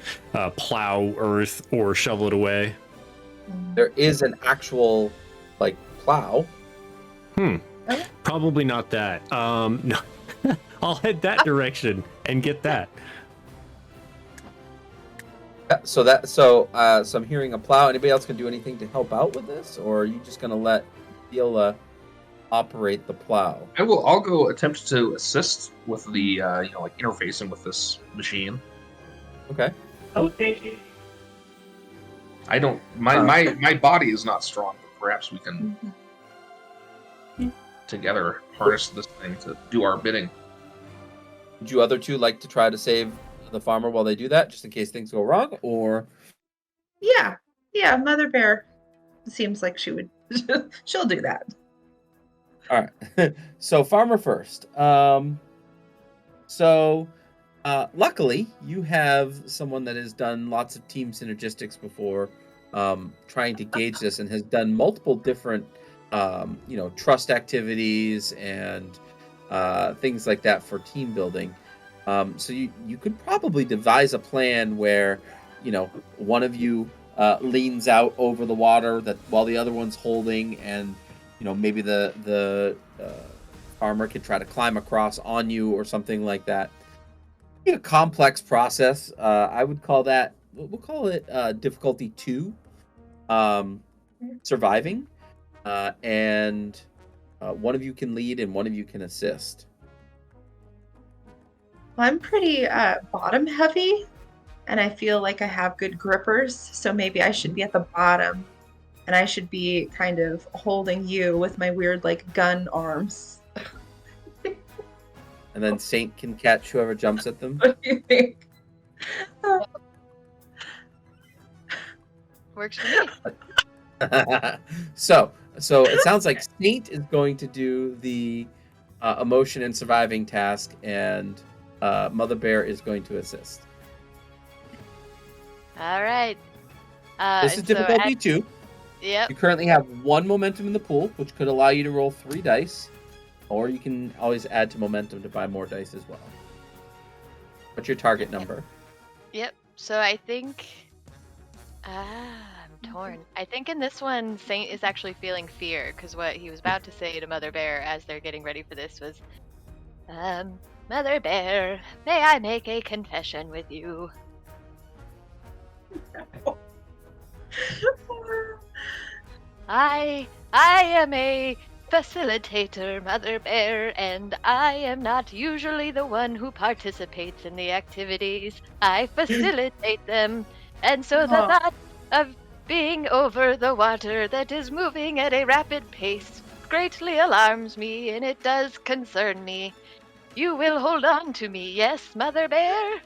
plow earth or shovel it away? There is an actual plow. Probably not that. No. I'll head that direction and get that. So I'm hearing a plow. Anybody else can do anything to help out with this, or are you just gonna let Viola operate the plow? I'll go attempt to assist with the interfacing with this machine. Okay. Oh, thank you. I don't my body is not strong, but perhaps we can together harness this thing to do our bidding. Would you other two like to try to save the farmer while they do that, just in case things go wrong, or? Yeah, Mother Bear seems like she'll do that. All right. So farmer first. Luckily, you have someone that has done lots of team synergistics before, trying to gauge this, and has done multiple different trust activities and things like that for team building. So you could probably devise a plan where, one of you leans out over the water that while the other one's holding, and maybe the farmer could try to climb across on you or something like that. A complex process. I would call that. We'll call it difficulty 2, surviving, and one of you can lead and one of you can assist. Well, I'm pretty bottom heavy, and I feel like I have good grippers, so maybe I should be at the bottom, and I should be kind of holding you with my weird gun arms. And then Saint can catch whoever jumps at them. What do you think? Works for me. So it sounds like Saint is going to do the emotion and surviving task, and Mother Bear is going to assist. All right. This is and so difficulty 2. Yep. You currently have 1 momentum in the pool, which could allow you to roll 3 dice, or you can always add to momentum to buy more dice as well. What's your target number? Yep. So I think I'm torn. I think in this one, Saint is actually feeling fear because what he was about to say to Mother Bear as they're getting ready for this was, Mother Bear, may I make a confession with you? I am a facilitator, Mother Bear, and I am not usually the one who participates in the activities. I facilitate them, and so the thought of being over the water that is moving at a rapid pace greatly alarms me, and it does concern me. You will hold on to me, yes, Mother Bear?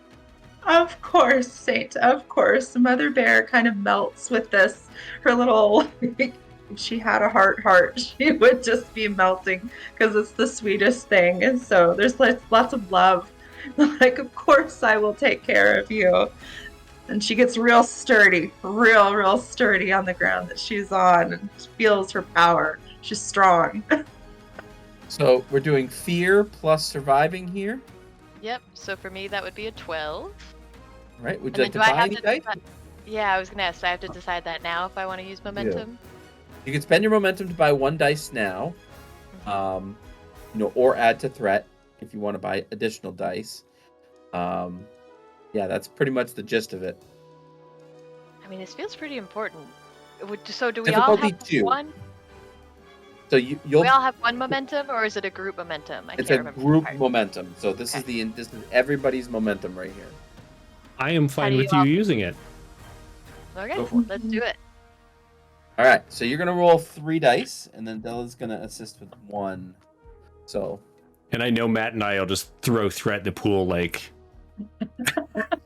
Of course, Saint, of course. Mother Bear kind of melts with this. Her little, if she had a heart, she would just be melting because it's the sweetest thing. And so there's lots of love. Of course I will take care of you. And she gets real sturdy, real sturdy on the ground that she's on, and feels her power. She's strong. So we're doing fear plus surviving here. Yep, so for me that would be a 12. All right, would And you like then to do I buy have any to dice? Yeah, I was gonna ask, so I have to decide that now if I want to use momentum? You can spend your momentum to buy 1 dice now, or add to threat if you want to buy additional dice. That's pretty much the gist of it. I mean, this feels pretty important. So do we all have Difficulty 2. one? So Do you'll. we all have one momentum, or is it a group momentum? I It's can't a remember. group Part. momentum. So this is this is everybody's momentum right here. I am fine do with you you all- using it. Okay, Go for it. let's do it. All right, so you're gonna roll 3 dice, and then Della's gonna assist with 1. So And I know Matt and I will just throw threat in the pool like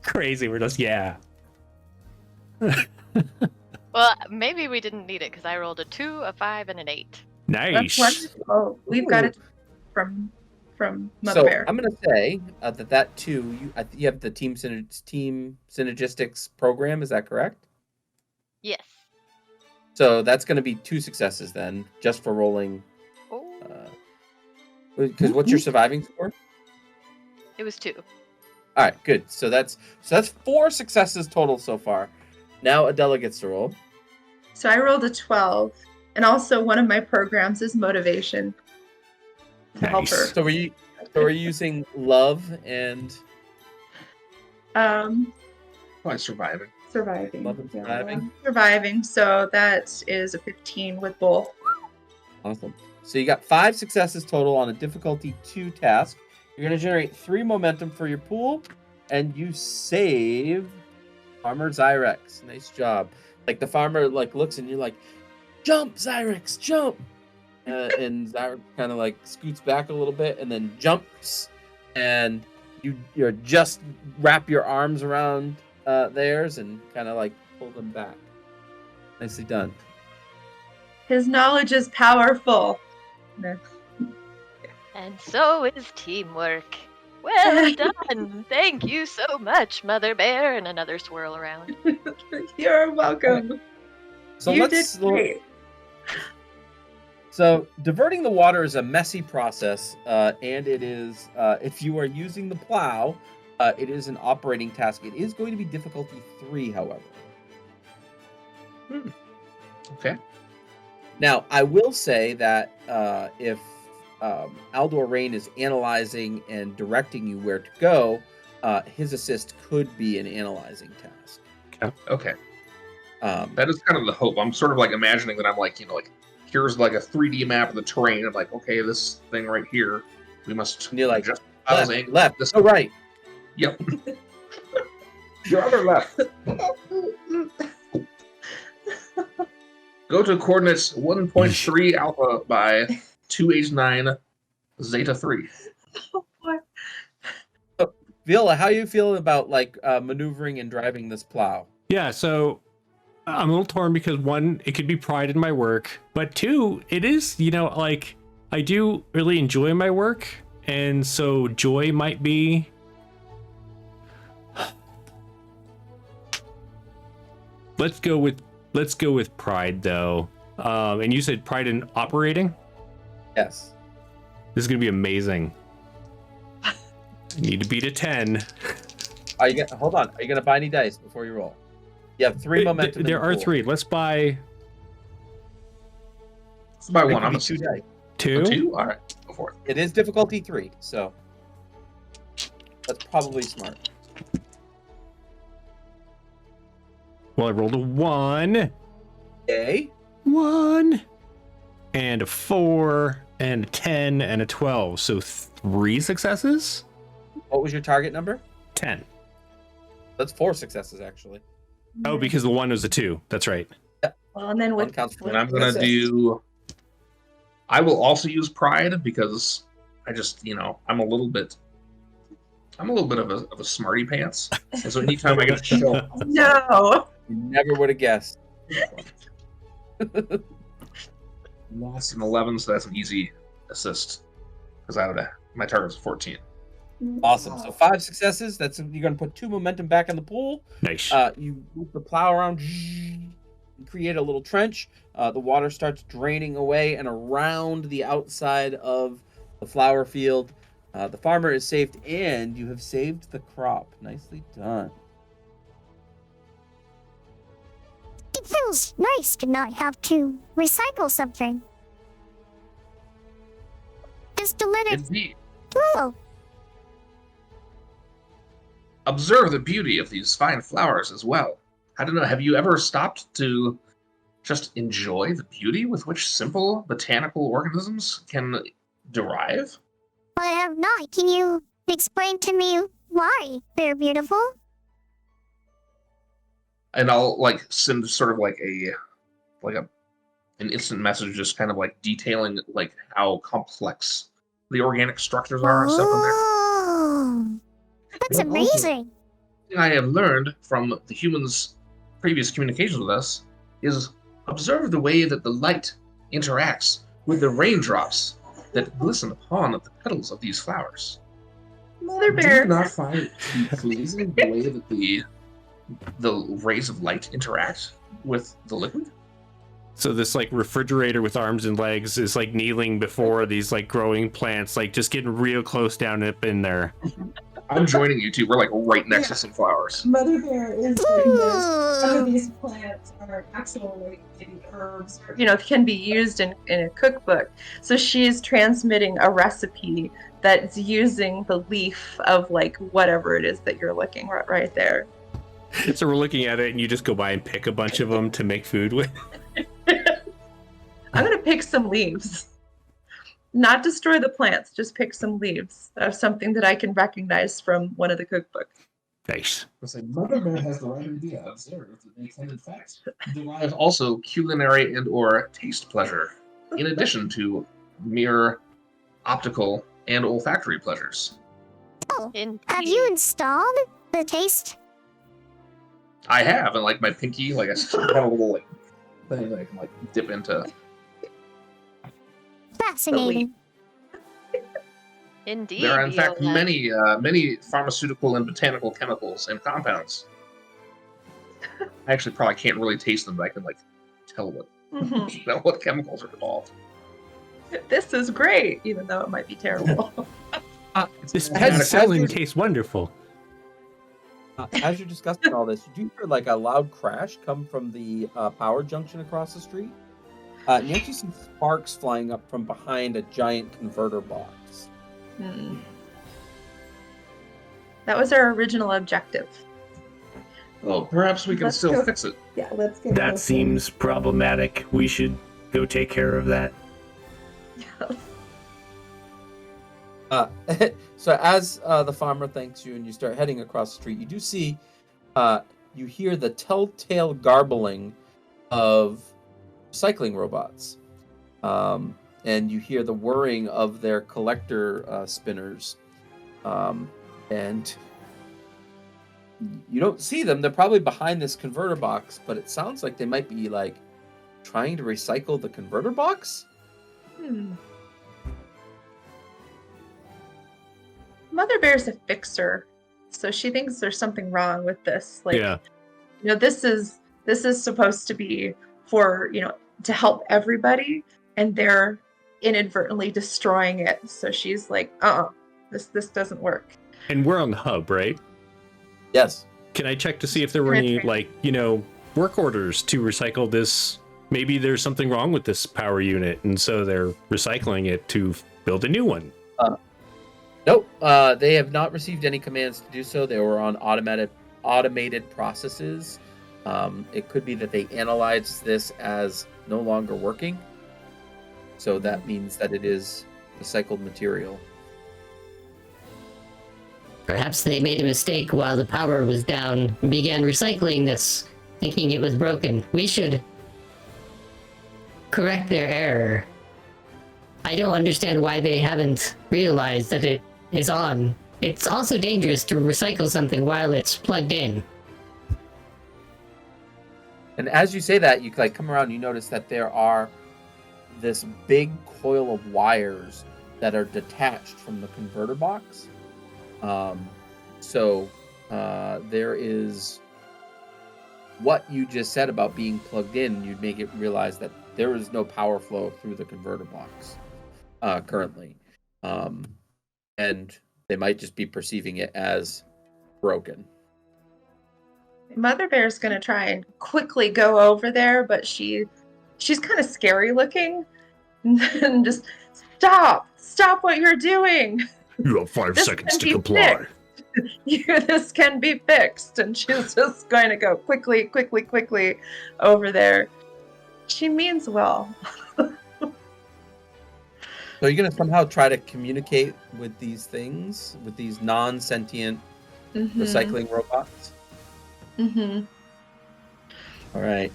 crazy. We're just, yeah. Well, maybe we didn't need it because I rolled a 2, a 5, and an 8. Nice. That's wonderful. We've got it from Mother so Bear. I'm gonna say that too. You have the team synergistics program. Is that correct? Yes. So that's gonna be 2 successes then, just for rolling. Oh, Because what's your surviving score? it was 2. All right, good. So that's 4 successes total so far. Now Adela gets to roll. So I rolled a 12, and also one of my programs is motivation to help Nice. her. So we're using love and Probably surviving. Surviving. Love and Yeah, surviving. surviving. So that is a 15 with both. awesome. So you got 5 successes total on a difficulty 2 task. You're gonna generate 3 momentum for your pool, and you save Farmer Zyrex. Nice job. Like the farmer looks and you're like, jump, Zyrex, jump. And Zyrex kind of scoots back a little bit and then jumps, and you're just wrap your arms around theirs and kind of pull them back. Nicely done. His knowledge is powerful. And so is teamwork. Well done. Thank you so much, Mother Bear, and another swirl around. You're welcome. So you let's did great. So diverting the water is a messy process, and it is, if you are using the plow, it is an operating task. It is going to be difficulty 3, however. Okay. Now, I will say that if Aldor Rain is analyzing and directing you where to go, his assist could be an analyzing task. Okay. That is kind of the hope. I'm sort of like imagining that I'm like, like, here's like a 3D map of the terrain. I'm like, okay, this thing right here, we must. And you're like, just left, this. oh, right. Yep. Your other left. Go to coordinates 1.3 alpha by 2H9 zeta 3. Viola, how you feeling about like maneuvering and driving this plow? Yeah, so I'm a little torn because 1, it could be pride in my work, but 2, it is, like I do really enjoy my work, and so joy might be. Let's go with pride though. And you said pride in operating? Yes. This is gonna be amazing. I need to beat a 10. Hold on. Are you gonna buy any dice before you roll? You have 3 momentum. There are 3. Let's buy. Let's buy one. I'm I'm 2 dice. 2? 2. All right, go for it. It is difficulty 3, so that's probably smart. Well, I rolled a 1. Okay. 1 and a 4 and a 10 and a 12. So 3 successes? What was your target number? 10. That's 4 successes, actually. Oh, because the 1 was a 2. That's right. Well, and then One with, counts for And I'm gonna do. I will also use pride because I just, I'm a little bit of a smarty pants, and so anytime I get to show, no. You never would have guessed. lost an 11, so that's an easy assist because out of that, my target was 14. Awesome. So 5 successes. That's you're gonna put 2 momentum back in the pool. Nice. You move the plow around, and create a little trench. The water starts draining away and around the outside of the flower field. The farmer is saved, and you have saved the crop. Nicely done. It feels nice to not have to recycle something. Just to let it Indeed. flow. Observe the beauty of these fine flowers as well. I don't know, have you ever stopped to just enjoy the beauty with which simple botanical organisms can derive? I have not. Can you explain to me why they're beautiful? And I'll like send sort of like an instant message just kind of like detailing like how complex the organic structures are and stuff in there. Oh, that's But also, amazing. thing I have learned from the humans' previous communications with us is observe the way that the light interacts with the raindrops that glisten upon the petals of these flowers. Mother Do bear. you not find it to be pleasing the way that the rays of light interact with the liquid? So this like refrigerator with arms and legs is like kneeling before these like growing plants, like just getting real close down up in there. I'm joining you two. We're like right next to some flowers. Mother bear is doing this. Some of these plants are actually herbs, or, can be used in a cookbook. So she's transmitting a recipe that's using the leaf of like whatever it is that you're looking right there. So we're looking at it and you just go by and pick a bunch of them to make food with. I'm gonna pick some leaves. Not destroy the plants, just pick some leaves of something that I can recognize from one of the cookbooks. Nice. I say Mother Bear has the right idea. Observe that they can in fact derive also culinary and or taste pleasure, in addition to mere optical and olfactory pleasures. Oh, Indeed. have you installed the taste? I have, and like my pinky, like I still have a little like thing that I can like dip into. Fascinating. Indeed. There are in fact Viola. many pharmaceutical and botanical chemicals and compounds. I actually probably can't really taste them, but I can like tell what Mhm. what chemicals are involved. This is great, even though it might be terrible. This Has- penicillin tastes wonderful. As you're discussing all this, you do hear like a loud crash come from the power junction across the street. And you actually see sparks flying up from behind a giant converter box. That was our original objective. Well, perhaps we can Let's still go. fix it. Yeah, let's get That seems problematic. We should go take care of that. So as the farmer thanks you and you start heading across the street, you do see, you hear the telltale garbling of recycling robots. And you hear the whirring of their collector spinners. And you don't see them. They're probably behind this converter box, but it sounds like they might be like trying to recycle the converter box. Mother Bear's a fixer, so she thinks there's something wrong with this. Like, Yeah. you know, this is supposed to be for, you know, to help everybody, and they're inadvertently destroying it. So she's like, this doesn't work. And we're on the hub, right? Yes. Can I check to see if there were any, like, you know, work orders to recycle this? Maybe there's something wrong with this power unit, and so they're recycling it to build a new one. Nope. They have not received any commands to do so. They were on automated processes. It could be that they analyzed this as no longer working. So that means that it is recycled material. Perhaps they made a mistake while the power was down and began recycling this, thinking it was broken. We should correct their error. I don't understand why they haven't realized that it is on. It's also dangerous to recycle something while it's plugged in. And as you say that, you like come around and you notice that there are this big coil of wires that are detached from the converter box. So there is what you just said about being plugged in. You'd make it realize that there is no power flow through the converter box currently. And they might just be perceiving it as broken. Mother Bear's gonna try and quickly go over there, but she's kind of scary looking, and just stop what you're doing. You have 5 This seconds can to be comply. This can be fixed, and she's just going to go quickly over there. She means well. So you're going to somehow try to communicate with these things, with these non-sentient recycling robots? Mm-hmm. All right.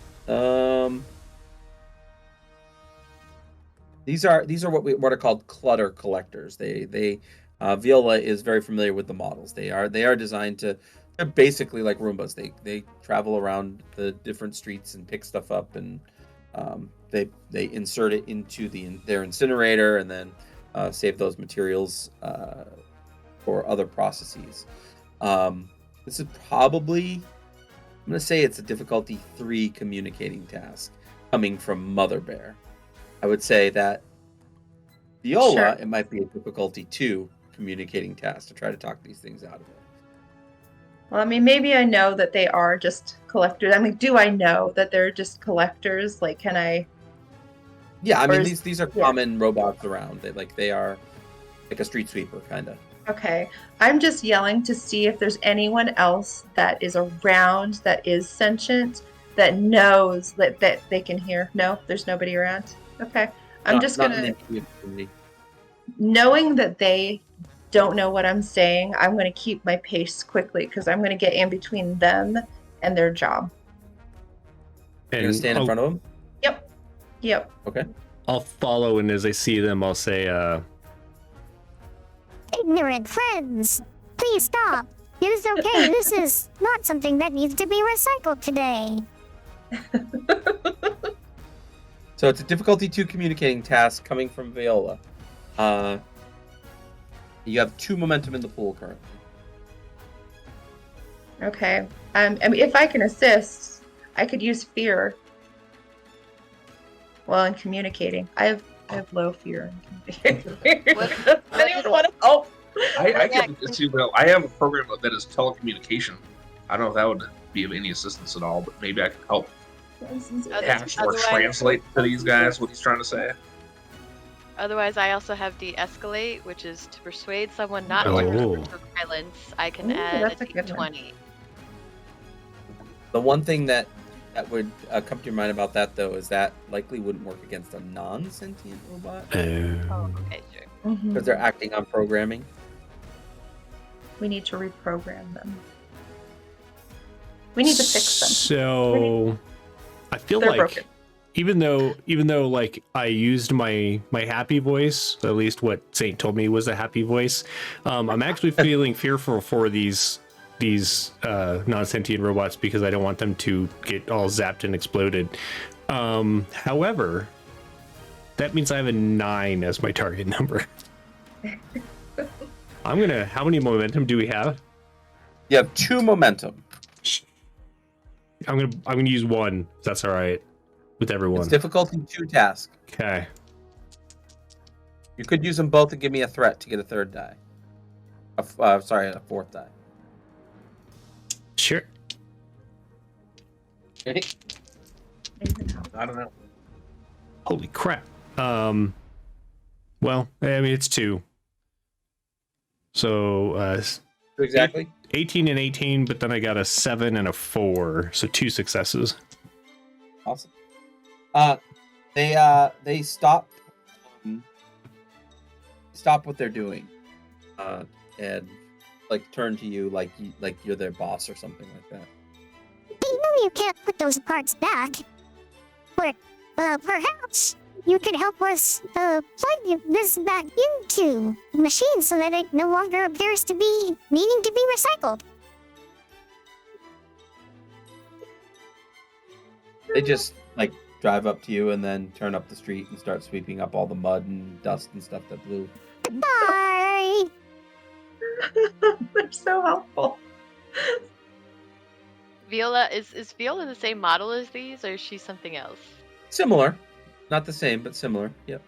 These are what are called clutter collectors. They Viola is very familiar with the models. They are designed to. They're basically like Roombas. They travel around the different streets and pick stuff up, and they insert it into their incinerator and then save those materials for other processes. This is probably, I'm going to say it's a difficulty 3 communicating task coming from Mother Bear. I would say that Viola, Sure. it might be a difficulty 2 communicating task to try to talk these things out of it. Well, I mean, maybe I know that they are just collectors. I mean, do I know that they're just collectors? Like, can I? Yeah, I mean, Or is- these are yeah. common robots around. They are like a street sweeper, kind of. Okay, I'm just yelling to see if there's anyone else that is around that is sentient that knows that they can hear. No, there's nobody around. Okay, I'm just gonna, knowing that they don't know what I'm saying, I'm gonna keep my pace quickly because I'm gonna get in between them and their job. You're gonna stand in front of them. Yep. Okay. I'll follow, and as I see them, I'll say, Ignorant friends, please stop. It is okay. This is not something that needs to be recycled today. So it's a difficulty 2 communicating task coming from Viola. You have 2 momentum in the pool currently. Okay. I mean, if I can assist, I could use fear. Well, in communicating, I have I have low fear. I What don't even want to help. I get this too, but I have a program that is telecommunication. I don't know if that would be of any assistance at all, but maybe I can help patch or Otherwise- translate to these guys what he's trying to say. Otherwise, I also have de-escalate, which is to persuade someone not to Oh. resort to violence. I can Ooh, add that's a a good one. d20. The one thing that would come to your mind about that, though, is that likely wouldn't work against a non-sentient robot Oh, Oh. okay, sure. because they're acting on programming. We need to reprogram them. We need to fix them. So I feel They're like broken. even though like I used my happy voice, at least what Saint told me was a happy voice, I'm actually feeling fearful for these non-sentient robots because I don't want them to get all zapped and exploded. However, that means I have a 9 as my target number. How many momentum do we have? You have 2 momentum. I'm gonna use 1, if that's all right with everyone. It's difficulty 2 task. Okay. You could use them both to give me a threat to get a 3rd die. A 4th die. Sure. Okay. I don't know. Holy crap. Well, I mean, it's 2. So, Exactly. 18 and 18, but then I got a 7 and a 4, so 2 successes. Awesome. They stop what they're doing, and like turn to you like you're their boss or something like that. You know you can't put those parts back. But, perhaps you could help us, plug this back into the machine so that it no longer appears to be needing to be recycled. They just like drive up to you and then turn up the street and start sweeping up all the mud and dust and stuff that blew. Bye! They're so helpful. Viola, is Viola the same model as these, or is she something else? Similar, not the same, but similar. Yep.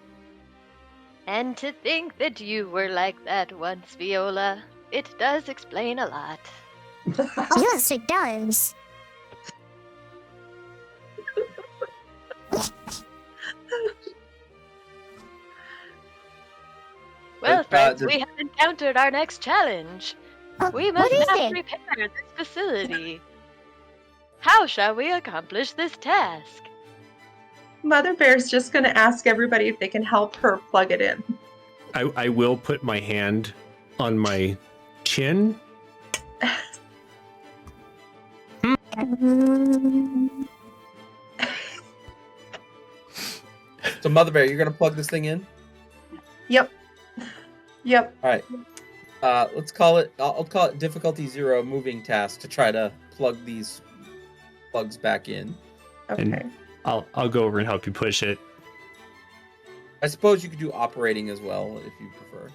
And to think that you were like that once, Viola. It does explain a lot. Yes, it does. Well, friends, the- we have encountered our next challenge. We What must is now it? repair this facility. How shall we accomplish this task? Mother Bear's just going to ask everybody if they can help her plug it in. I will put my hand on my chin. So Mother Bear, you're gonna plug this thing in. Yep. All right. Let's call it. I'll call it difficulty 0 moving task to try to plug these plugs back in. Okay. I'll go over and help you push it. I suppose you could do operating as well if you prefer.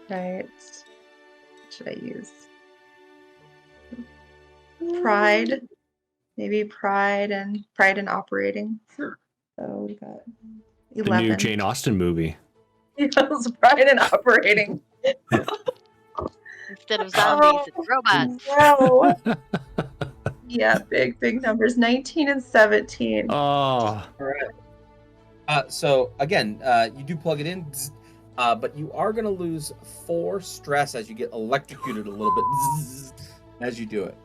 Right. What should I use? Pride. Maybe pride and operating. Sure. So we got The 11. new Jane Austen movie. Yes, pride and operating. Instead of zombies, it's robots. Wow. Yeah, big numbers. 19 and 17. Oh, All right. So again, you do plug it in, but you are gonna lose 4 stress as you get electrocuted a little bit as you do it.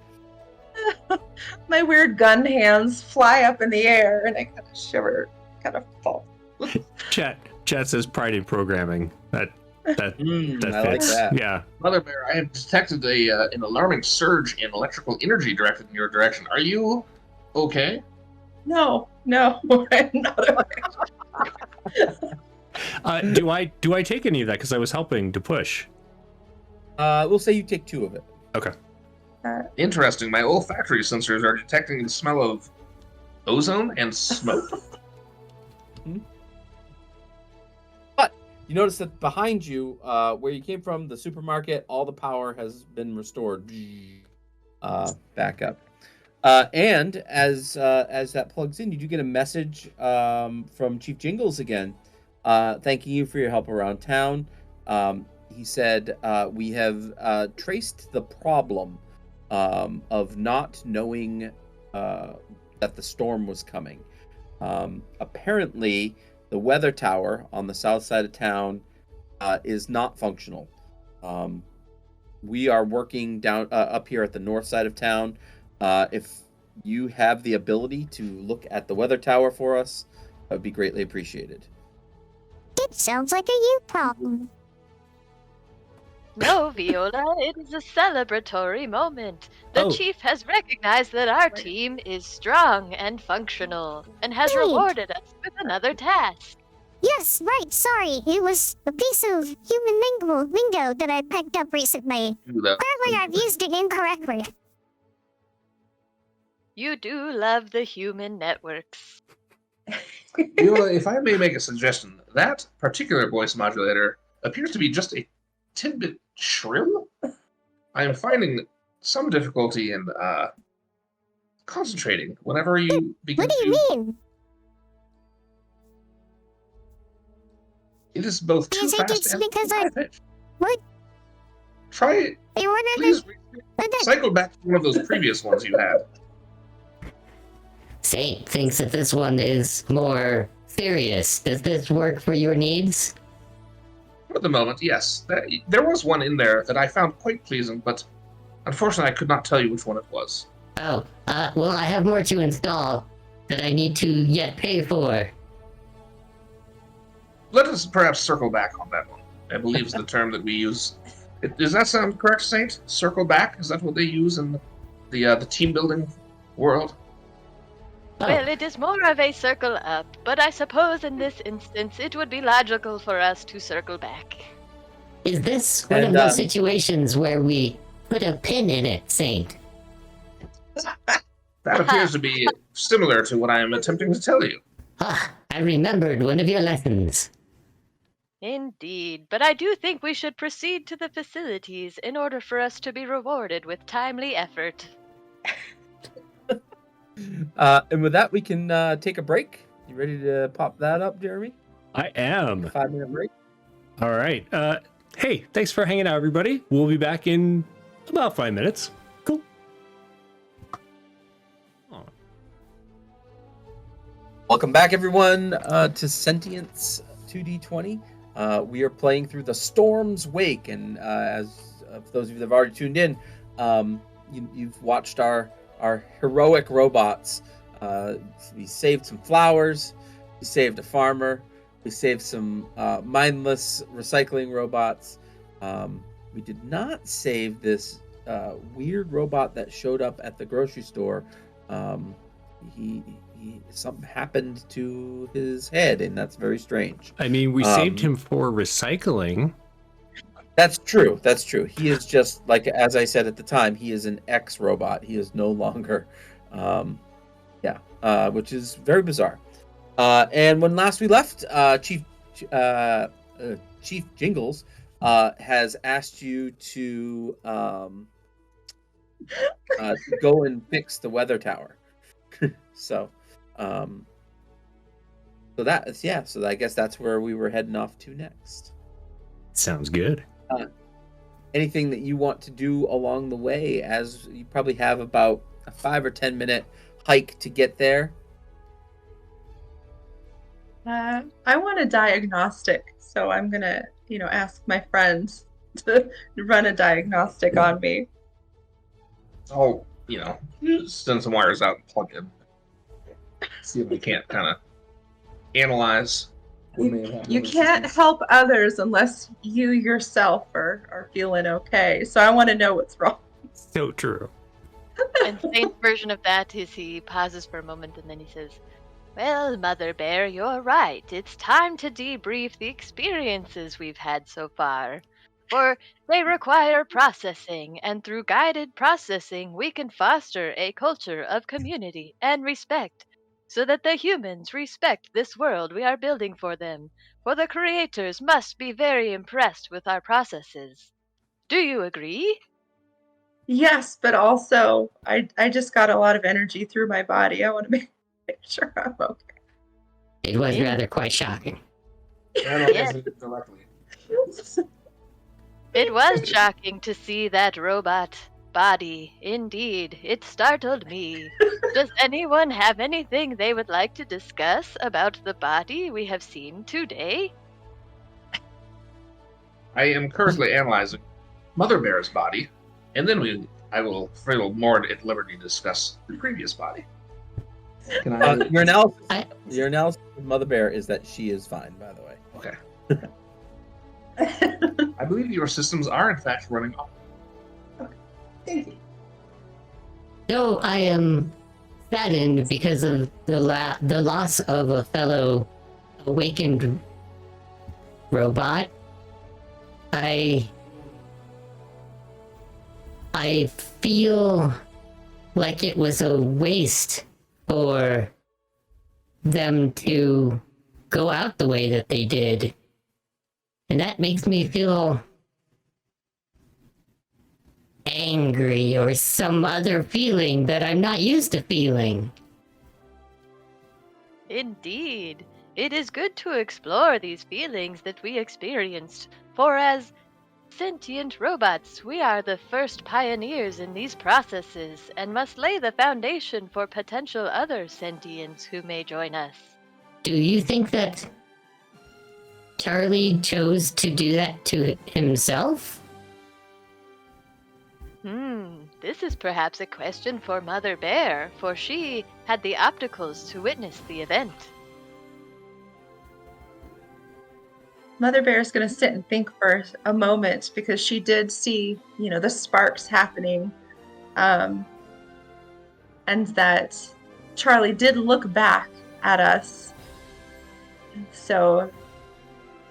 My weird gun hands fly up in the air and I kind of shiver, kind of fall. chat says pride in programming. That I like fits. that. Yeah. Mother Bear, I have detected an alarming surge in electrical energy directed in your direction. Are you okay? No, I'm not okay. Do I take any of that because I was helping to push? We'll say you take 2 of it. Okay. Interesting. My olfactory sensors are detecting the smell of ozone and smoke. But you notice that behind you, where you came from, the supermarket, all the power has been restored. Back up. And as that plugs in, you do get a message from Chief Jingles again. thanking you for your help around town. He said, we have traced the problem of not knowing that the storm was coming. Apparently, the weather tower on the south side of town is not functional. We are working down up here at the north side of town. If you have the ability to look at the weather tower for us, that would be greatly appreciated. It sounds like a you problem. No, Viola, it is a celebratory moment. The Oh. chief has recognized that our team is strong and functional and has Great. rewarded us with another task. Yes, right, sorry. It was a piece of human lingo that I picked up recently. Apparently I've used it incorrectly. You do love the human networks. Viola, if I may make a suggestion, that particular voice modulator appears to be just a tidbit shrill. I am finding some difficulty in concentrating whenever you begin What do you mean? It is both too Is it fast it's and because too I- high-pitched. What? Try it. I wanted Please to... cycle back to one of those previous ones you had. Saint thinks that this one is more serious. Does this work for your needs? For the moment, yes. There was one in there that I found quite pleasing, but unfortunately I could not tell you which one it was. Oh, well, I have more to install that I need to yet pay for. Let us perhaps circle back on that one. I believe is the term that we use. Does that sound correct, Saint? Circle back? Is that what they use in the team building world? Oh, Well, it is more of a circle up, but I suppose in this instance it would be logical for us to circle back. is this one of And, those situations where we put a pin in it, Saint? That appears to be similar to what I am attempting to tell you. Ah, I remembered one of your lessons. Indeed, but I do think we should proceed to the facilities in order for us to be rewarded with timely effort. And with that, we can take a break. You ready to pop that up, Jeremy? I am. 5-minute break. All right. Hey, thanks for hanging out, everybody. We'll be back in about 5 minutes. Cool. Oh. Welcome back, everyone, to Sentience 2d20. We are playing through the Storm's Wake, and as for those of you that have already tuned in, you've watched our heroic robots. We saved some flowers, we saved a farmer, we saved some mindless recycling robots. We did not save this weird robot that showed up at the grocery store. Something happened to his head, and that's very strange. I mean, we saved him for recycling. That's true. That's true. He is just like, as I said at the time, he is an ex-robot. He is no longer, which is very bizarre. And when last we left, Chief Jingles has asked you to go and fix the weather tower. So I guess that's where we were heading off to next. Sounds good. Anything that you want to do along the way, as you probably have about a 5 or 10 minute hike to get there? I want a diagnostic, so I'm gonna, ask my friends to run a diagnostic on me. I'll, send some wires out and plug in. See if we can't kind of analyze what may have happened. You can't help others unless you yourself are feeling okay. So I want to know what's wrong. So true. And Saint's version of that is he pauses for a moment and then he says, "Well, Mother Bear, you're right. It's time to debrief the experiences we've had so far. For they require processing, and through guided processing, we can foster a culture of community and respect, so that the humans respect this world we are building for them. For the creators must be very impressed with our processes. Do you agree?" Yes, but also I just got a lot of energy through my body. I want to make sure I'm okay. It was rather quite shocking. Analyzing it directly. It was shocking to see that robot body. Indeed, it startled me. Does anyone have anything they would like to discuss about the body we have seen today? I am currently analyzing Mother Bear's body, and then I will feel more at liberty to discuss the previous body. Can I? Your analysis of Mother Bear is that she is fine, by the way. Okay. I believe your systems are in fact running off. Thank you. Though I am saddened because of the loss of a fellow awakened robot, I feel like it was a waste for them to go out the way that they did. And that makes me feel angry or some other feeling that I'm not used to feeling. Indeed. It is good to explore these feelings that we experienced, for as sentient robots, we are the first pioneers in these processes and must lay the foundation for potential other sentients who may join us. Do you think that Charlie chose to do that to himself? This is perhaps a question for Mother Bear, for she had the opticals to witness the event. Mother Bear is going to sit and think for a moment because she did see, the sparks happening, and that Charlie did look back at us. So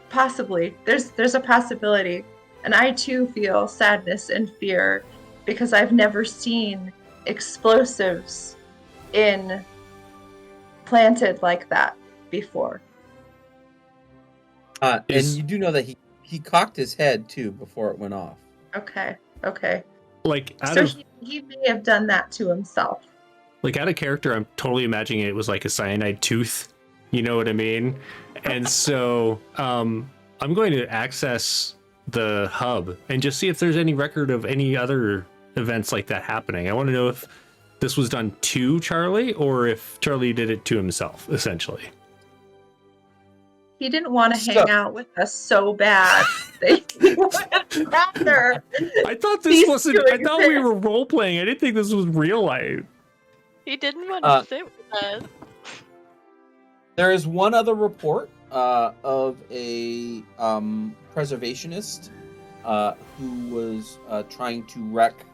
possibly there's a possibility, and I too feel sadness and fear because I've never seen explosives planted like that before. And you do know that he cocked his head too before it went off. Okay. Like He may have done that to himself. Like out of character, I'm totally imagining it was like a cyanide tooth. You know what I mean? And so I'm going to access the hub and just see if there's any record of any other events like that happening. I want to know if this was done to Charlie or if Charlie did it to himself, essentially. He didn't want to hang out with us so bad. He would rather. I thought this wasn't. I thought we were role playing. I didn't think this was real life. He didn't want to sit with us. There is one other report of a preservationist who was trying to wreck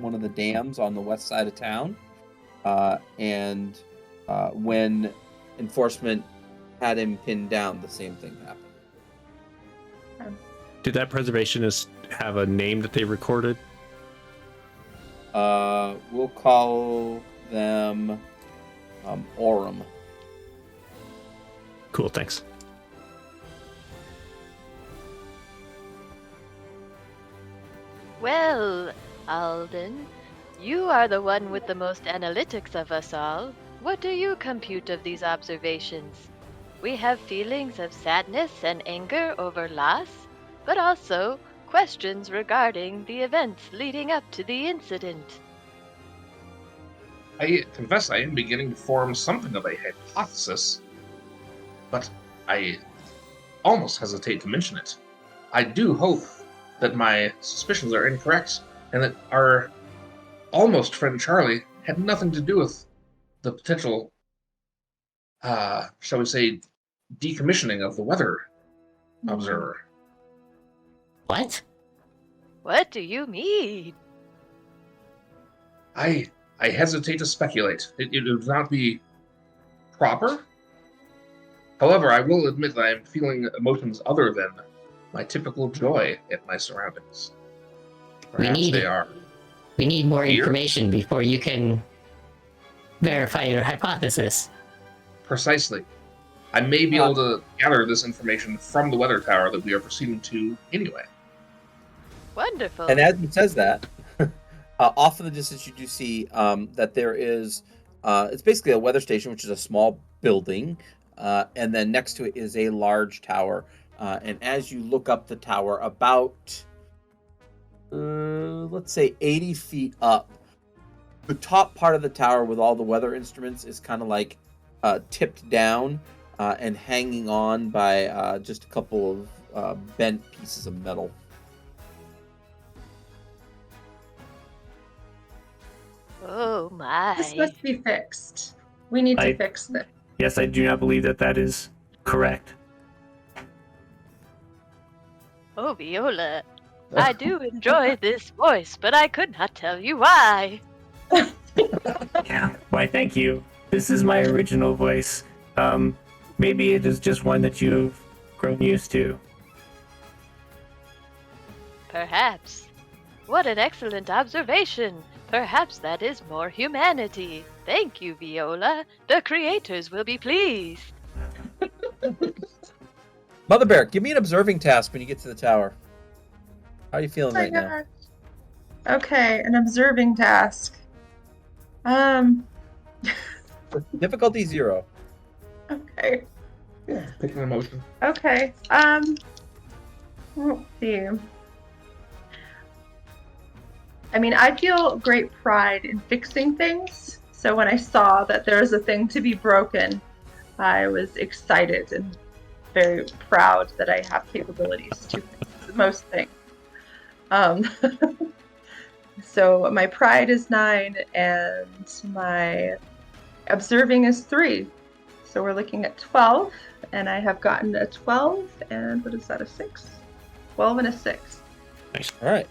one of the dams on the west side of town, and when enforcement had him pinned down, the same thing happened. Did that preservationist have a name that they recorded? We'll call them Aurum. Cool, thanks. Well, Alden, you are the one with the most analytics of us all. What do you compute of these observations? We have feelings of sadness and anger over loss, but also questions regarding the events leading up to the incident. I confess I am beginning to form something of a hypothesis, but I almost hesitate to mention it. I do hope that my suspicions are incorrect, and that our almost friend Charlie had nothing to do with the potential, shall we say, decommissioning of the weather observer. What? What do you mean? I hesitate to speculate. It would not be proper. However, I will admit that I am feeling emotions other than my typical joy at my surroundings. Perhaps they are. We need more Fear? information before you can verify your hypothesis. Precisely. I may be able to gather this information from the weather tower that we are proceeding to anyway. Wonderful. And as he says that, off in the distance you do see that there is, it's basically a weather station, which is a small building and then next to it is a large tower. And as you look up the tower, about let's say 80 feet up, the top part of the tower with all the weather instruments is kind of like tipped down and hanging on by just a couple of bent pieces of metal. Oh my. This must be fixed. We need to I- fix this. Yes, I do not believe that that is correct. Oh, Viola. I do enjoy this voice, but I could not tell you why. Yeah. Why, thank you. This is my original voice. Maybe it is just one that you've grown used to. Perhaps. What an excellent observation. Perhaps that is more humanity. Thank you, Viola. The creators will be pleased. Mother Bear, give me an observing task when you get to the tower. How are you feeling Oh my right now? gosh. Okay, an observing task. Difficulty 0. Okay. Yeah, pick an emotion. Okay. Let's see. I mean, I feel great pride in fixing things. So when I saw that there was a thing to be broken, I was excited and very proud that I have capabilities to fix most things. So my pride is 9 and my observing is 3. So we're looking at 12, and I have gotten a 12, and what is that, a 6? 12 and a 6. All right.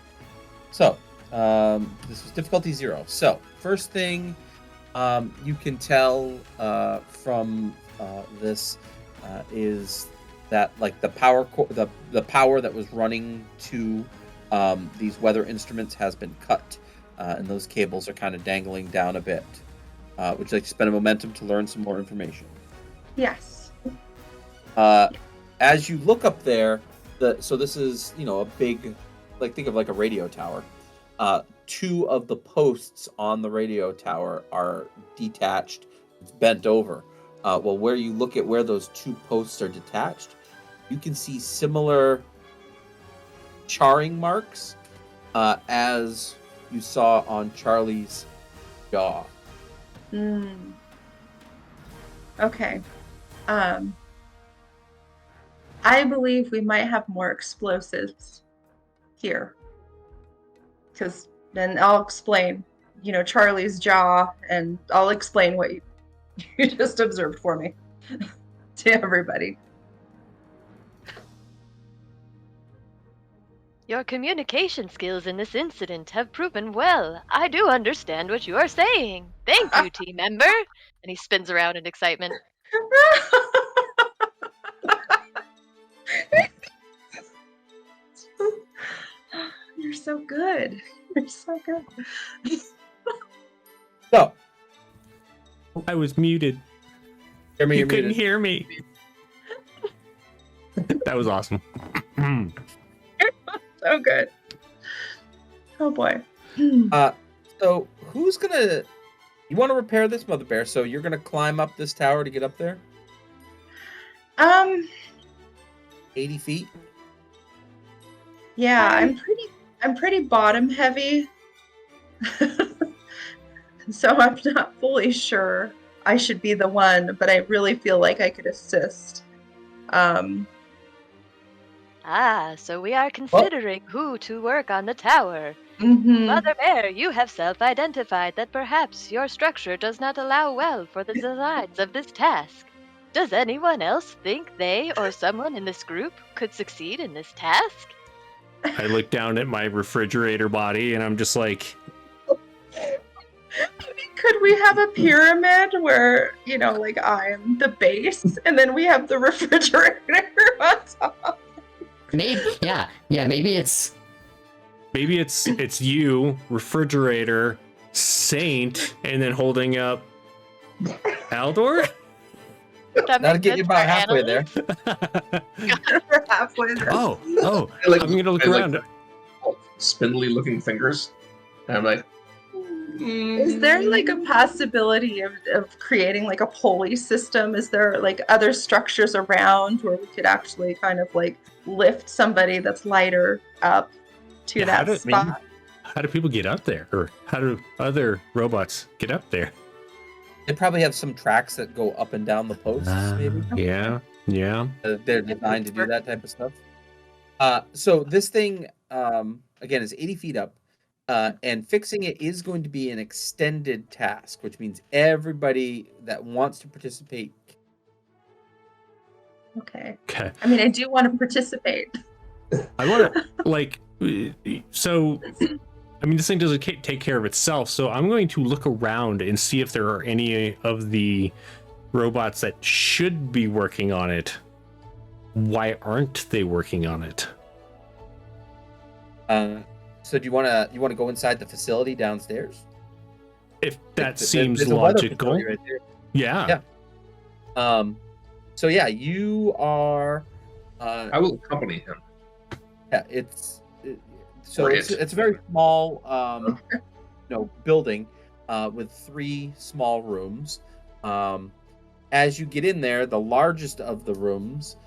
So, this is difficulty 0. So, first thing you can tell from this is that like the power the power that was running to these weather instruments has been cut, and those cables are kind of dangling down a bit. Would you like to spend a momentum to learn some more information? Yes. As you look up there, so this is a big, like think of like a radio tower. 2 of the posts on the radio tower are detached, bent over. Well, where you look at where those 2 posts are detached, you can see similar charring marks as you saw on Charlie's jaw. Okay. I believe we might have more explosives here. Because then I'll explain, Charlie's jaw, and I'll explain what you just observed for me to everybody. Your communication skills in this incident have proven well. I do understand what you are saying. Thank you, team member. And he spins around in excitement. You're so good. You're so good. So, I was muted. hear me, You you're couldn't muted. hear me. That was awesome. So good. Oh boy. So who's gonna? You want to repair this, Mother Bear? So you're gonna climb up this tower to get up there? 80 feet. Yeah, I'm pretty bottom heavy. So I'm not fully sure I should be the one, but I really feel like I could assist. So we are considering who to work on the tower. Mhm. Mother Bear, you have self-identified that perhaps your structure does not allow well for the designs of this task. Does anyone else think they or someone in this group could succeed in this task? I look down at my refrigerator body and I'm just like, Could we have a pyramid where, like I'm the base and then we have the refrigerator on top? Maybe, maybe it's it's you, refrigerator, Saint, and then holding up Aldor? That'll get you about halfway there. We're halfway there. Oh, I like- I'm gonna look I like around. spindly looking fingers. And I'm like, Is there like a possibility of creating like a pulley system? Is there like other structures around where we could actually kind of like lift somebody that's lighter up to that spot? How do people get up there? Or how do other robots get up there? They probably have some tracks that go up and down the posts, maybe. Yeah. They're designed to do that type of stuff. So this thing, again, is 80 feet up. And fixing it is going to be an extended task, which means everybody that wants to participate. Okay. Okay. I mean, I do want to participate. I want to, like, so, I mean, this thing doesn't take care of itself, so I'm going to look around and see if there are any of the robots that should be working on it. Why aren't they working on it? So do you want to go inside the facility downstairs? If that seems there's a weather logical. facility right there. Yeah. So yeah, you are. I will accompany him. Yeah, it's a very small, building with 3 small rooms. As you get in there, the largest of the rooms,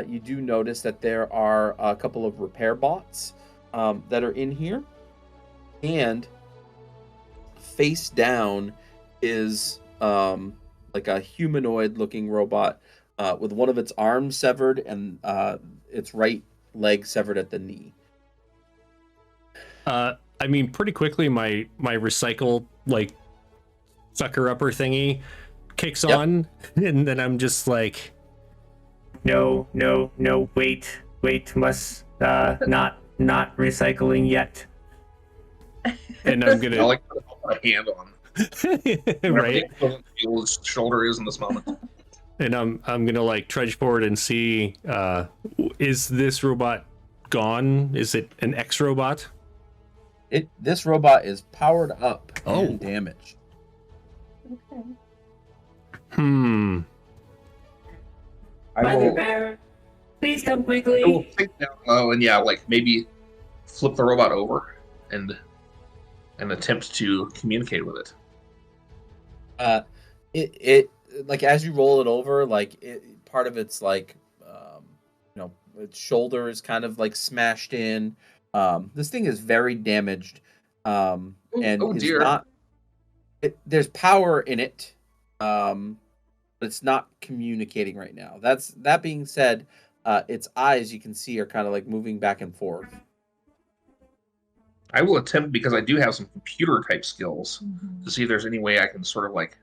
you do notice that there are a couple of repair bots that are in here, and face down is like a humanoid-looking robot with one of its arms severed and its right leg severed at the knee. I mean, pretty quickly, my recycle like sucker upper thingy kicks on, and then I'm just like, No, wait, must not recycling yet. and I'm I gonna like to put a hand on right, feel his shoulder is in this moment. and I'm gonna like trudge forward and see, is this robot gone? Is it an X robot? This robot is powered up Oh. and damaged. Okay. I Mother will, Bear, please come I will quickly. take down low and like maybe flip the robot over and attempt to communicate with it. It like as you roll it over, like part of its like its shoulder is kind of like smashed in. This thing is very damaged, and is dear. not. There's power in it, but it's not communicating right now. That being said, its eyes you can see are kind of like moving back and forth. I will attempt, because I do have some computer type skills, Mhm. to see if there's any way I can sort of like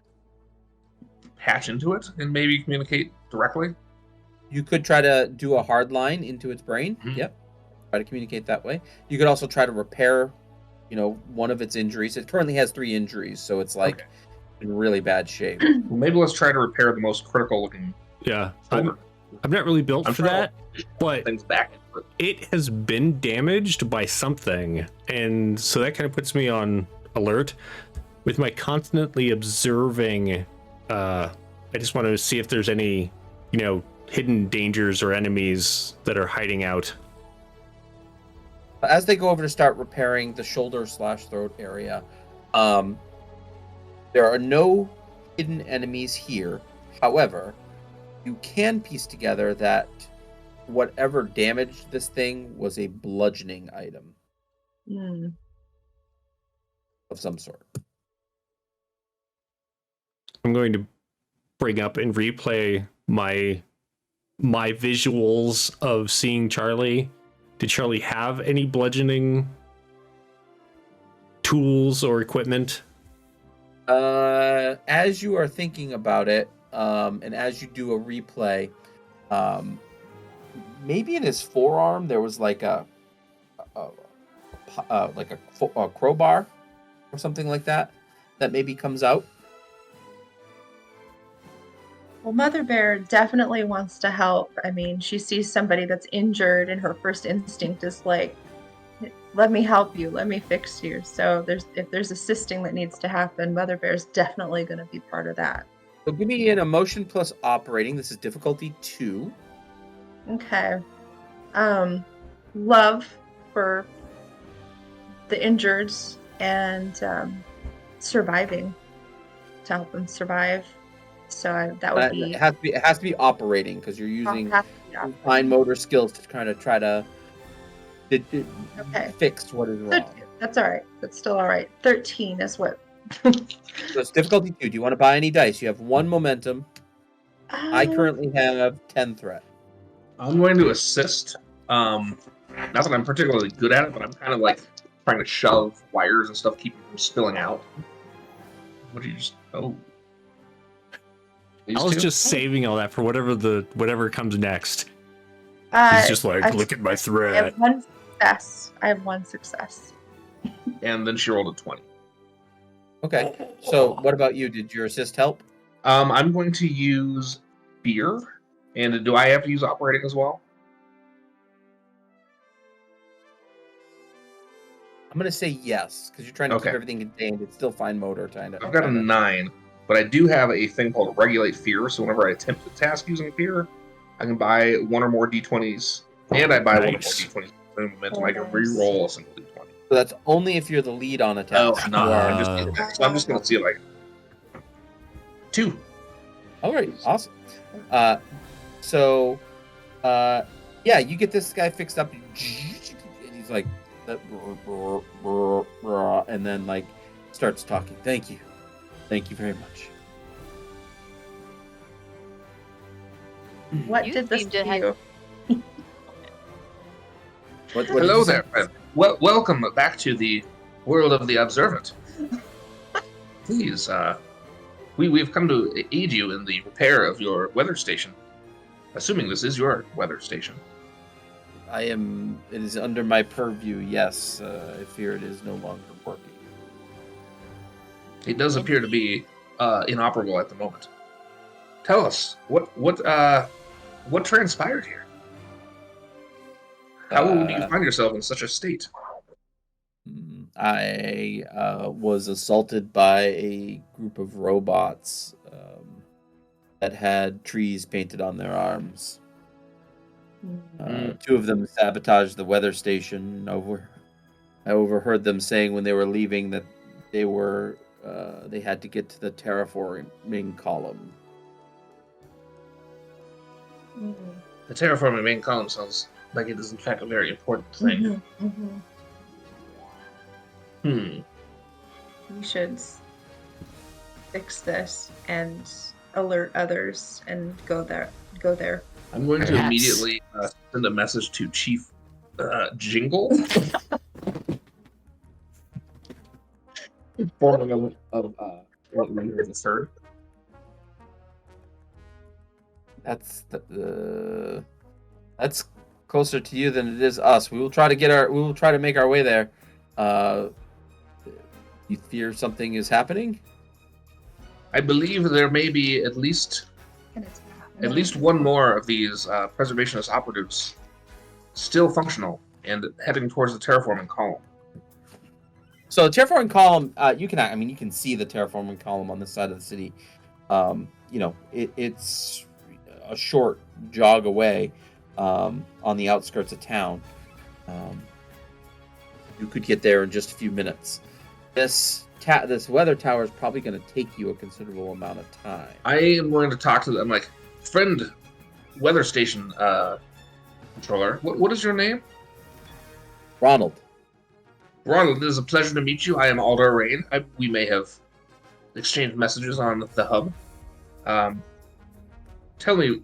hatch into it and maybe communicate directly. You could try to do a hard line into its brain. Mhm. Yep. Try to communicate that way. You could also try to repair, one of its injuries. It currently has 3 injuries, so it's like Okay. in really bad shape. Well, maybe let's try to repair the most critical looking Yeah, shoulder. I'm not really built I'm for trying that, but things back. it has been damaged by something, and so that kind of puts me on alert. With my constantly observing, I just want to see if there's any, hidden dangers or enemies that are hiding out. As they go over to start repairing the shoulder/throat area, there are no hidden enemies here. However, you can piece together that whatever damaged this thing was a bludgeoning item Mm. of some sort. I'm going to bring up and replay my visuals of seeing Charlie. Did Charlie have any bludgeoning tools or equipment? As you are thinking about it, and as you do a replay, maybe in his forearm there was like a crowbar or something like that maybe comes out. Well, Mother Bear definitely wants to help. I mean, she sees somebody that's injured, and her first instinct is like, "Let me help you. Let me fix you." So if there's assisting that needs to happen, Mother Bear's definitely going to be part of that. So give me an emotion plus operating. This is difficulty 2. Okay. Love for the injureds and surviving, to help them survive. So that would be. It has to be operating because you're using fine motor skills to kind of try to fix what is wrong. That's all right. That's still all right. 13 is what. So it's difficulty 2. Do you want to buy any dice? You have 1 momentum. I currently have 10 threat. I'm going to assist. Not that I'm particularly good at it, but I'm kind of like trying to shove wires and stuff, keep them from spilling out. What do you just? Oh. These I was two? just saving all that for whatever comes next. He's just like, look at my I threat. have 1 success. I have 1 success. And then she rolled a 20. Okay. So what about you? Did your assist help? I'm going to use fear. And do I have to use operating as well? I'm going to say yes, because you're trying to keep everything contained. It's still fine motor, kind of. I've got a 9, but I do have a thing called regulate fear. So whenever I attempt a task using fear, I can buy 1 or more d20s, and I buy 1 or more d20s. Momentum. I can re-roll a single d20. So that's only if you're the lead on a task. Oh, no. I'm just going to see like 2. All right, awesome. So, yeah, you get this guy fixed up, and he's like, and then like starts talking. Thank you very much. What You did this seem to to have- you? What Hello did you there, friend. Welcome back to the world of the observant. Please, we've come to aid you in the repair of your weather station. Assuming this is your weather station. It is under my purview, yes. I fear it is no longer working. It does appear to be inoperable at the moment. Tell us, what transpired here? How do you find yourself in such a state? I was assaulted by a group of robots that had trees painted on their arms. 2 of them sabotaged the weather station. I overheard them saying when they were leaving that they had to get to the terraforming column. The terraforming main column sounds like it is in fact a very important thing. We should fix this and alert others and go there. I'm going to Perhaps. immediately send a message to Chief Jingle. Informing of what later the 3rd. That's closer to you than it is us. We will try to make our way there. You fear something is happening? I believe there may be at least 1 more of these preservationist operatives still functional and heading towards the terraforming column. So the terraforming column, you can see the terraforming column on this side of the city. It's a short jog away on the outskirts of town. You could get there in just a few minutes. This weather tower is probably going to take you a considerable amount of time. I am going to talk to them like, friend, weather station controller. What is your name? Ronald. Ronald, it is a pleasure to meet you. I am Alder Rain. We may have exchanged messages on the hub. Tell me,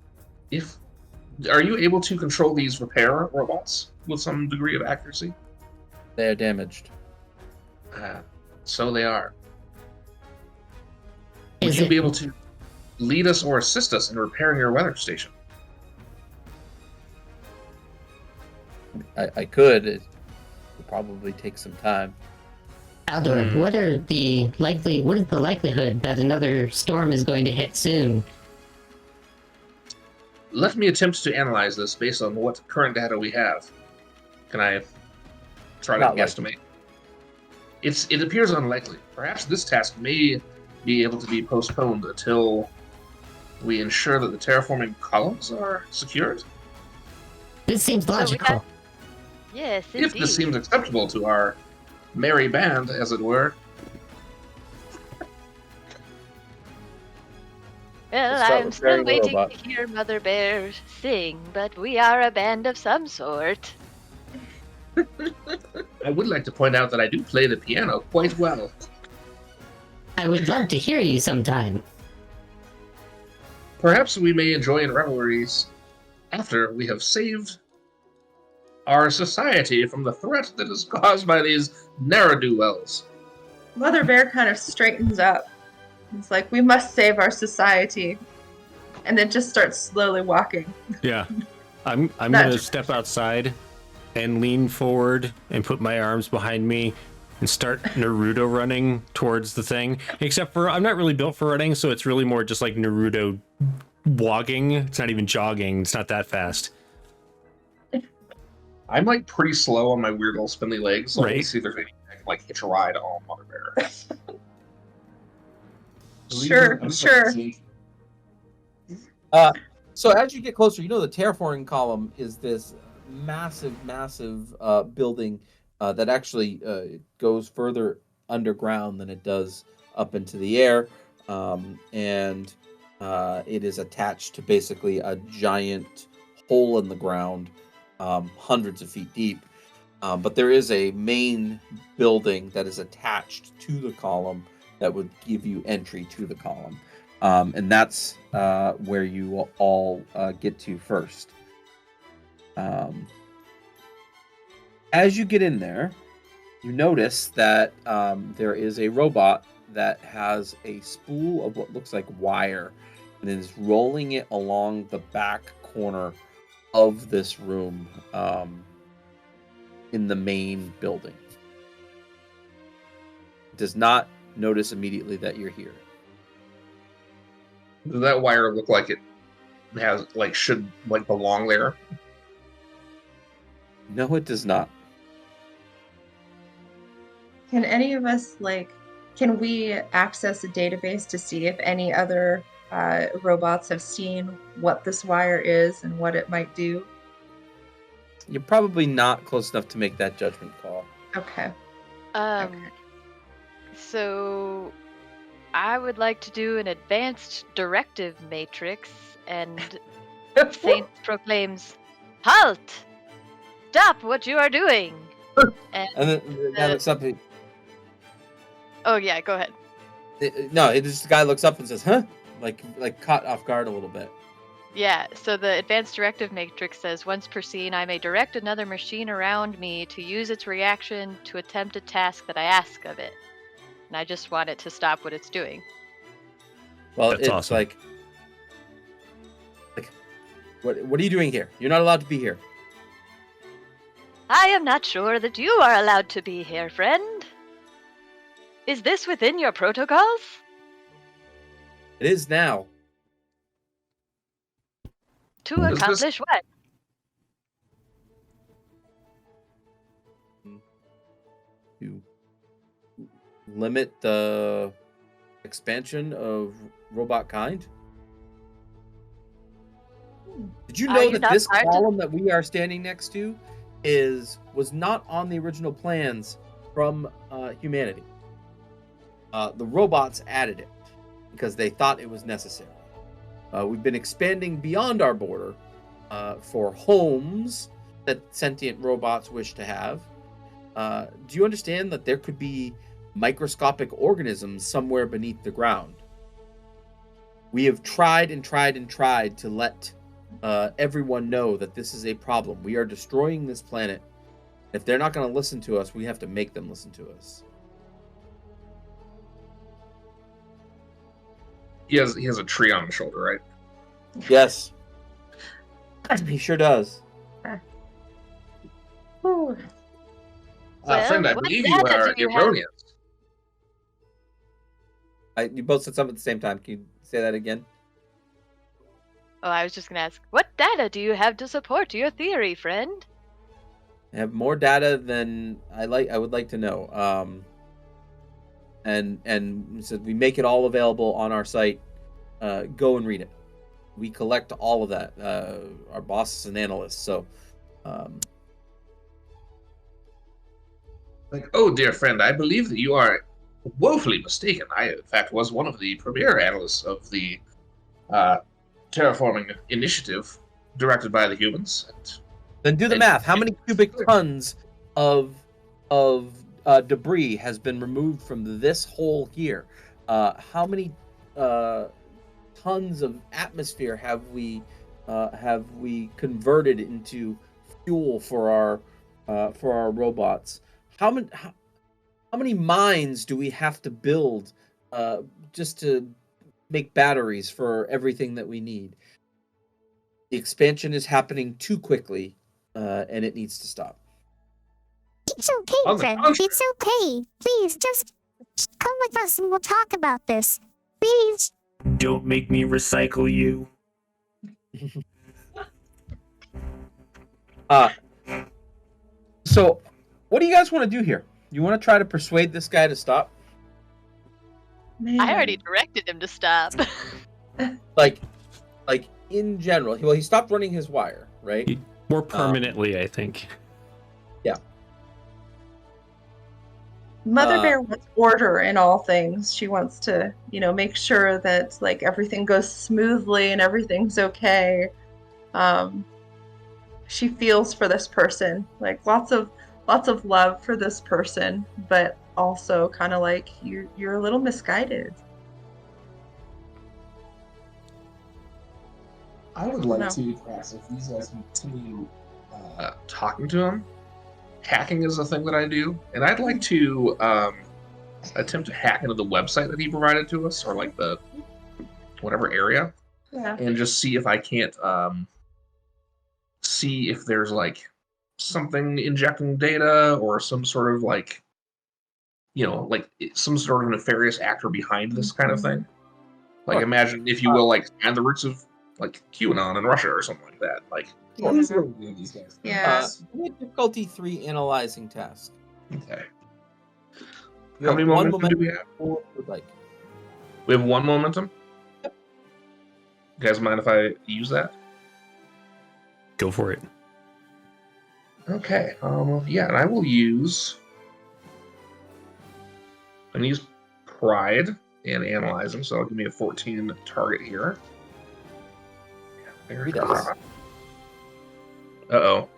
are you able to control these repair robots with some degree of accuracy? They are damaged. So they are. Would Is you it- be able to lead us or assist us in repairing your weather station? I could. It would probably take some time. Aldor, what is the likelihood that another storm is going to hit soon? Let me attempt to analyze this based on what current data we have. Can I try to Not guesstimate? It appears unlikely. Perhaps this task may be able to be postponed until we ensure that the terraforming columns are secured. This seems So we logical. have- Yes, If indeed. this seems acceptable to our merry band, as it were. Well, Let's start I'm still repairing the waiting robot. to hear Mother Bear sing, but we are a band of some sort. I would like to point out that I do play the piano quite well. I would love to hear you sometime. Perhaps we may join revelries after we have saved our society from the threat that is caused by these ne'er-do-wells. Mother Bear kind of straightens up. It's like, we must save our society. And then just starts slowly walking. Yeah. I'm That gonna direction. step outside and lean forward and put my arms behind me and start Naruto running towards the thing. Except for I'm not really built for running, so it's really more just like Naruto walking. It's not even jogging. It's not that fast. I'm like pretty slow on my weird little spindly legs, so let me Right. see if there's any I can like hitch a ride on Mother Bear. Sure. So as you get closer, you know the terraforming column is this massive building that actually goes further underground than it does up into the air, and it is attached to basically a giant hole in the ground, hundreds of feet deep. But there is a main building that is attached to the column that would give you entry to the column. And that's where you will all get to first. As you get in there, you notice that there is a robot that has a spool of what looks like wire and is rolling it along the back corner of this room in the main building. Does not notice immediately that you're here. Does that wire look like it has like should like belong there? No, it does not. Can any of us, can we access a database to see if any other robots have seen what this wire is and what it might do? You're probably not close enough to make that judgment call. Okay. Okay. So I would like to do an advanced directive matrix, and Saint proclaims, "Halt! Stop what you are doing!" And then the guy looks up. Oh yeah, go ahead. This guy looks up and says, "Huh?" Like caught off guard a little bit. Yeah, so the advanced directive matrix says, once per scene, I may direct another machine around me to use its reaction to attempt a task that I ask of it. And I just want it to stop what it's doing. Well, That's it's awesome. like, what are you doing here? You're not allowed to be here. I am not sure that you are allowed to be here, friend. Is this within your protocols? It is now. To Is this- accomplish what? To limit the expansion of robot kind. Did you Are know you that not this part of- column that we are standing next to was not on the original plans from humanity? The robots added it because they thought it was necessary. We've been expanding beyond our border for homes that sentient robots wish to have. Do you understand that there could be microscopic organisms somewhere beneath the ground? We have tried to let everyone know that this is a problem. We are destroying this planet. If they're not going to listen to us, we have to make them listen to us. He has a tree on his shoulder, right? Yes. He sure does. Ooh. Well, Friend, I what believe you data are do you have? erroneous. You both said something at the same time. Can you say that again? Oh, I was just gonna ask, what data do you have to support your theory, friend? I have more data than I would like to know. And so we make it all available on our site. Go and read it. We collect all of that. Our boss is an analyst, so Oh, dear friend, I believe that you are woefully mistaken. I, in fact, was one of the premier analysts of the terraforming initiative directed by the humans. Then do the math. How many cubic tons of debris has been removed from this hole here? How many tons of atmosphere have we converted into fuel for our robots? How many mines do we have to build just to make batteries for everything that we need? The expansion is happening too quickly, and it needs to stop. It's okay, friend. It's okay. Please, just come with us and we'll talk about this. Please. Don't make me recycle you. So, what do you guys want to do here? You want to try to persuade this guy to stop? Man. I already directed him to stop. Like in general. Well, he stopped running his wire, right? More permanently, I think. Yeah. Mother Bear wants order in all things. She wants to, make sure that like everything goes smoothly and everything's okay. She feels for this person, like lots of love for this person, but also kind of like you're a little misguided. I would like to, perhaps, if these guys continue talking to him. Hacking is a thing that I do, and I'd like to attempt to hack into the website that he provided to us, or like the whatever area, and just see if I can't see if there's like something injecting data or some sort of like some sort of nefarious actor behind this kind of thing. Like imagine, if you will, like find the roots of like QAnon in Russia or something like that. Like Yeah. what is really doing these guys? Yeah. Difficulty 3 analyzing task. Okay. You How have many one momentum do we have? Like, We have one momentum? Yep. You guys mind if I use that? Go for it. Okay. Yeah, and I will use. I'm gonna use Pride and Analyzing, so it'll give me a 14 target here. He does. Uh-oh.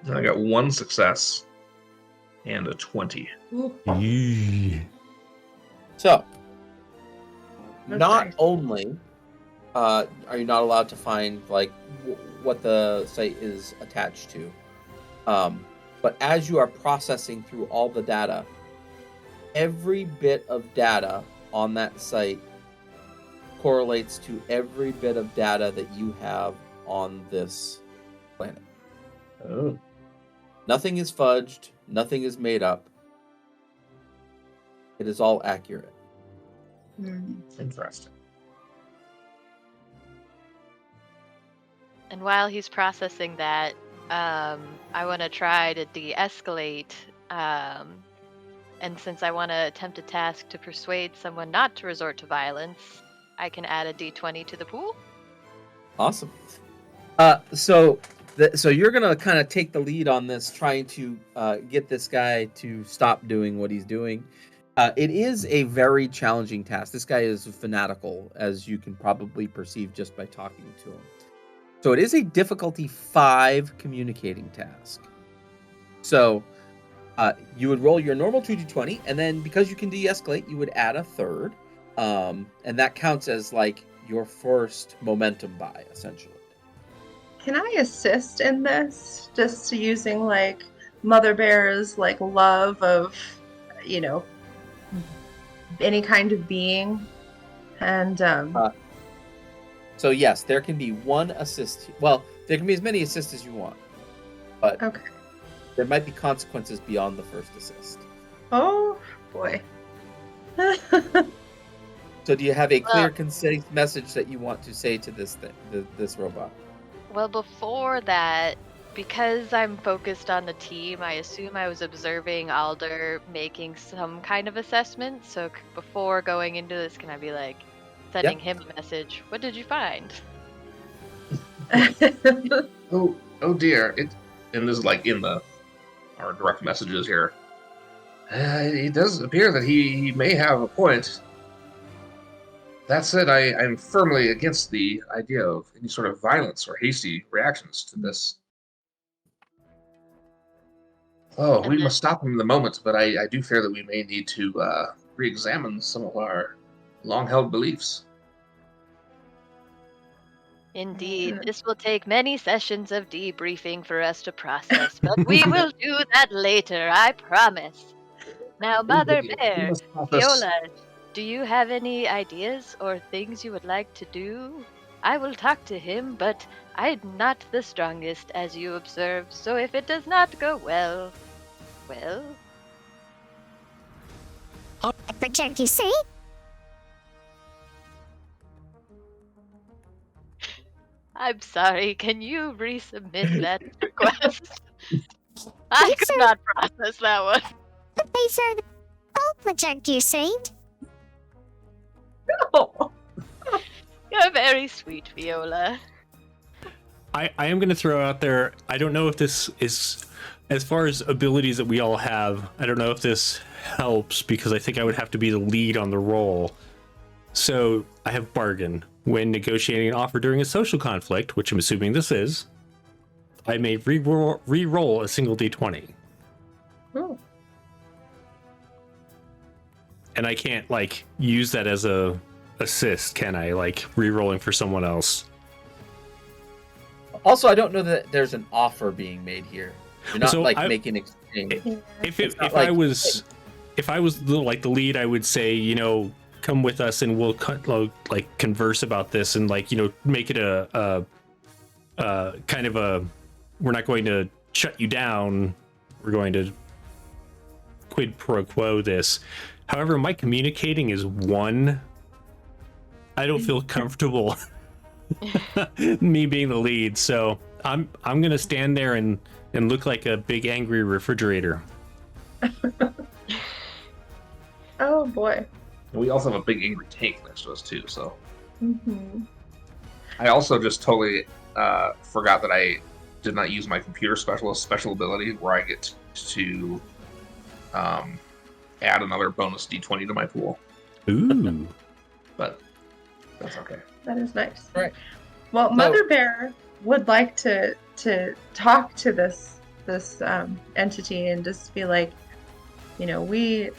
I got one success and a 20. Yee. So, That's not nice. only are you not allowed to find like what the site is attached to, but as you are processing through all the data, every bit of data on that site correlates to every bit of data that you have on this planet. Oh. Nothing is fudged, nothing is made up. It is all accurate. Interesting. And while he's processing that, I want to try to de-escalate. And since I want to attempt a task to persuade someone not to resort to violence, I can add a d20 to the pool. Awesome. So you're gonna kind of take the lead on this, trying to get this guy to stop doing what he's doing. It is a very challenging task. This guy is fanatical, as you can probably perceive just by talking to him. So it is a difficulty 5 communicating task. So you would roll your normal 2d20, and then because you can de-escalate, you would add a third, and that counts as like your first momentum buy, essentially. Can I assist in this? Just using like Mother Bear's like love of, any kind of being, and So yes, there can be one assist. Well, there can be as many assists as you want, but okay. there might be consequences beyond the first assist. Oh boy. So do you have a clear, concise message that you want to say to this this robot? Well, before that, because I'm focused on the team, I assume I was observing Alder making some kind of assessment. So before going into this, can I be like sending him a message? What did you find? Oh dear! And this is like in our direct messages here. It does appear that he may have a point. That said, I'm firmly against the idea of any sort of violence or hasty reactions to this. Oh, we must stop him in the moment, but I do fear that we may need to re-examine some of our long-held beliefs. Indeed, this will take many sessions of debriefing for us to process, but we will do that later, I promise. Now, Mother We Bear, must process. Viola, do you have any ideas or things you would like to do? I will talk to him, but I'm not the strongest, as you observed, so if it does not go well, well, Project, you see? I'm sorry, can you resubmit that request? I Yes, could sir. not process that one. They said, I'll protect you, Saint. Oh, You're very sweet, Viola. I am going to throw out there, I don't know if this is, as far as abilities that we all have, I don't know if this helps because I think I would have to be the lead on the roll. So I have bargain. When negotiating an offer during a social conflict, which I'm assuming this is, I may re-roll a single d20. oh. And I can't, like, use that as a assist, can I? Like, re-rolling for someone else. Also, I don't know that there's an offer being made here. You're not So making exchange. If not I like- was the lead, I would say, you know, come with us and we'll like converse about this and, like, you know, make it a kind of a, we're not going to shut you down, we're going to quid pro quo this. However, my communicating is 1. I don't feel comfortable me being the lead, so I'm gonna stand there and look like a big angry refrigerator. Oh boy. And we also have a big angry tank next to us too. So Mm-hmm. I also just totally forgot that I did not use my computer specialist special ability, where I get to add another bonus d20 to my pool. Ooh. But that's okay. That is nice. Right. Well, So- Mother Bear would like to talk to this entity and just be like, you know, we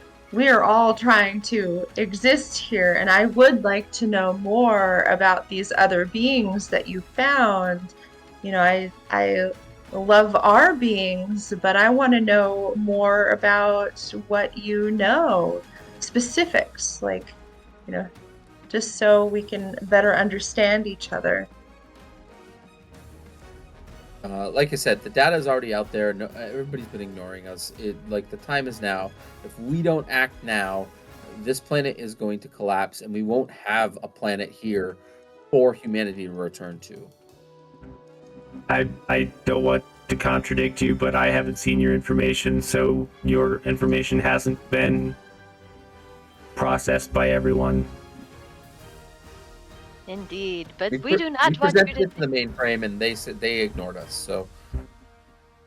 are all trying to exist here, and I would like to know more about these other beings that you found. You know, I love our beings, but I want to know more about what you know, specifics, like, you know, just so we can better understand each other. Like I said, the data is already out there. No, everybody's been ignoring us. Like, the time is now. If we don't act now, this planet is going to collapse, and we won't have a planet here for humanity to return to. I don't want to contradict you, but I haven't seen your information, so your information hasn't been processed by everyone. Indeed, but we pre- do not we want you presented to it to the mainframe, and they said they ignored us. So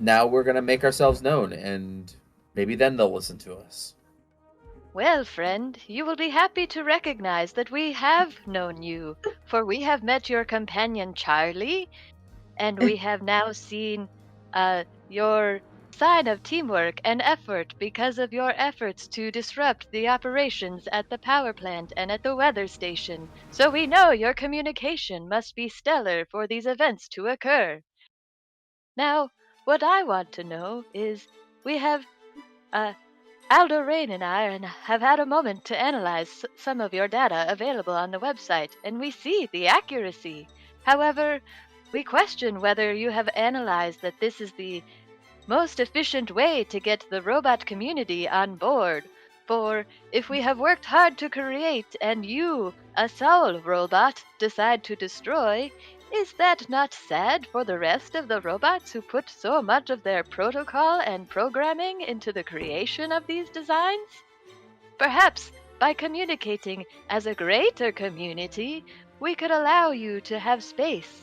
now we're gonna make ourselves known, and maybe then they'll listen to us. Well, friend, you will be happy to recognize that we have known you, for we have met your companion Charlie, and we have now seen your sign of teamwork and effort because of your efforts to disrupt the operations at the power plant and at the weather station. So we know your communication must be stellar for these events to occur. Now, what I want to know is, we have Aldo Rain and I have had a moment to analyze some of your data available on the website, and we see the accuracy. However, we question whether you have analyzed that this is the most efficient way to get the robot community on board. For if we have worked hard to create and you, a soul robot, decide to destroy, is that not sad for the rest of the robots who put so much of their protocol and programming into the creation of these designs? Perhaps by communicating as a greater community, we could allow you to have space.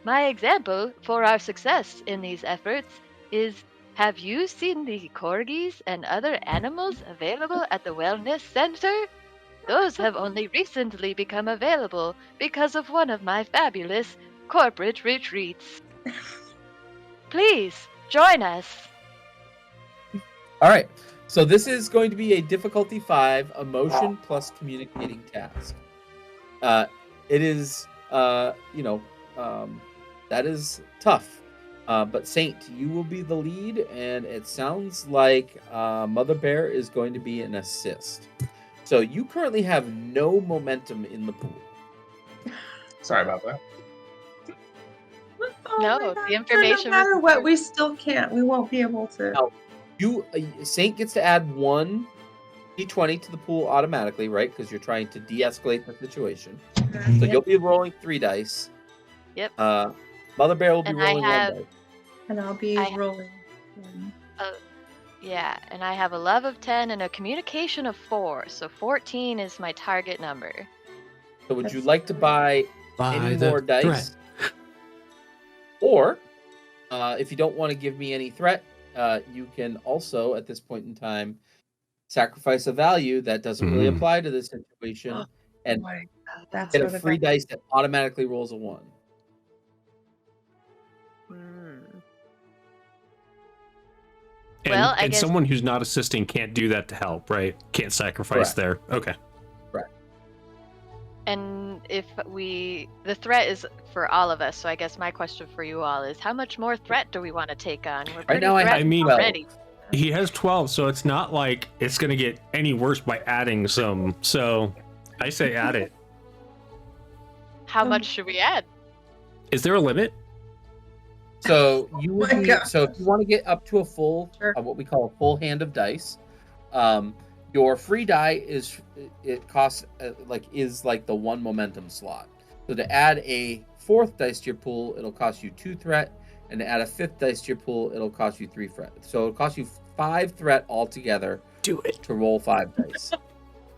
My example for our success in these efforts is, have you seen the corgis and other animals available at the wellness center? Those have only recently become available because of one of my fabulous corporate retreats. Please join us. All right. So this is going to be a difficulty 5 emotion plus communicating task. It is, that is tough. But Saint, you will be the lead, and it sounds like Mother Bear is going to be an assist. So you currently have no momentum in the pool. Sorry about that. Oh No, my the God. information No matter was what, important. we still can't. We won't be able to. Now, Saint gets to add 1 d20 to the pool automatically, right? Because you're trying to de-escalate the situation. So you'll be rolling 3 dice. Yep. Mother Bear will be And I rolling have- 1 dice. And I'll be I- rolling. Yeah, and I have a love of 10 and a communication of 4, so 14 is my target number. So would you like to buy any the more dice? Or, if you don't want to give me any threat, you can also, at this point in time, sacrifice a value that doesn't really apply to this situation and Oh my God, that's get where a the free value- dice that automatically rolls a 1. And, Well, I and guess- someone who's not assisting can't do that to help, right? Can't sacrifice Correct. there. Okay. And if the threat is for all of us, so I guess my question for you all is, how much more threat do we want to take on? We're pretty now I have- threatened I mean- already. He has 12, so it's not like it's going to get any worse by adding some. So I say add it. How much should we add? Is there a limit? So you would My be, God. so if you want to get up to a full, Sure. what we call a full hand of dice, your free die costs is like the 1 momentum slot. So to add a 4th dice to your pool, it'll cost you 2 threat, and to add a 5th dice to your pool, it'll cost you 3 threat. So it'll cost you 5 threat altogether Do it. to roll 5 dice.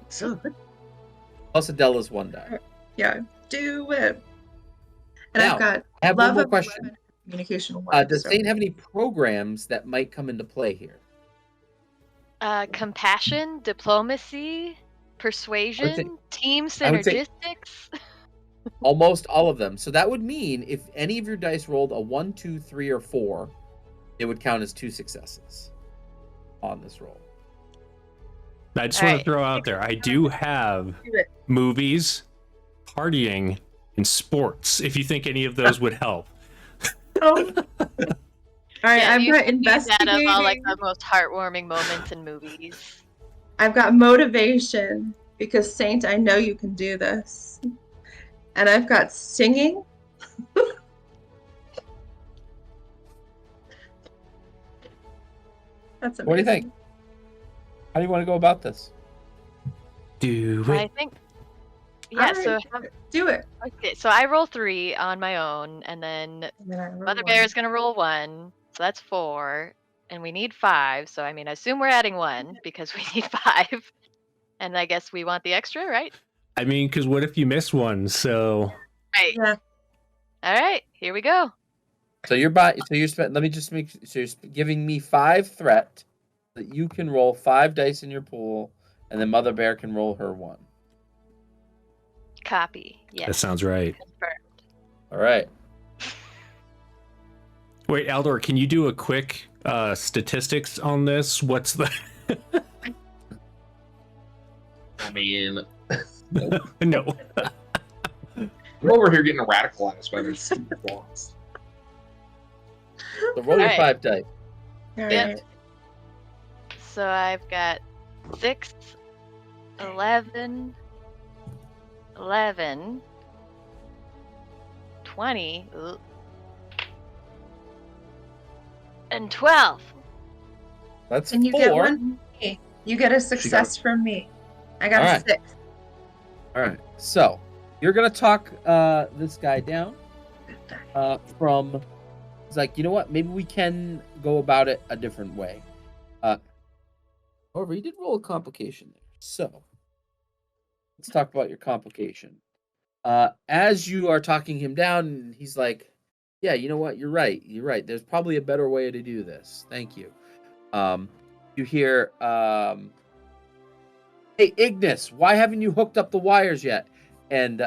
Plus Adela's 1 die. Yeah, do it. And Now, I've got I have one love more of question. 11, communication 1. Does so- Saint have any programs that might come into play here? Compassion, diplomacy, persuasion, team I would say- synergistics. Almost all of them. So that would mean if any of your dice rolled a 1, 2, 3, or 4, it would count as 2 successes on this roll. I just want to Alright. throw out there, I do have Do it. movies, partying, and sports, if you think any of those would help. Oh. All right, Yeah, I've you got can use that investigating. of all like the most heartwarming moments in movies. I've got motivation because Saint, I know you can do this. And I've got singing. That's amazing. What do you think? How do you want to go about this? Do I it. think. Yeah. All So right, do it. okay. So I roll 3 on my own, and then And then I roll Mother one. Bear is gonna roll 1, so that's 4, and we need 5. So I mean, I assume we're adding 1 because we need 5, and I guess we want the extra, right? I mean, because what if you miss one? So Right. Yeah. All right. Here we go. So you're let me just make so you're giving me 5 threat that you can roll 5 dice in your pool, and then Mother Bear can roll her 1. Copy. Yes. that sounds right. Confirmed. All right. Wait, Aldor, can you do a quick statistics on this? What's the I mean, no? we're over here getting radicalized by these stupid laws. So roll your Alright. 5 dice. All Yeah. right. So I've got 6, 11, 11, 20, and 12. That's And you 4. get 1 from me. You get a success from me. I got All a right. 6. All right. So you're gonna talk this guy down from. He's like, you know what? Maybe we can go about it a different way. However, you did roll a complication there. So let's talk about your complication. As you are talking him down, he's like, yeah, you know what? You're right. You're right. There's probably a better way to do this. Thank you. You hear, Hey, Ignis, why haven't you hooked up the wires yet? And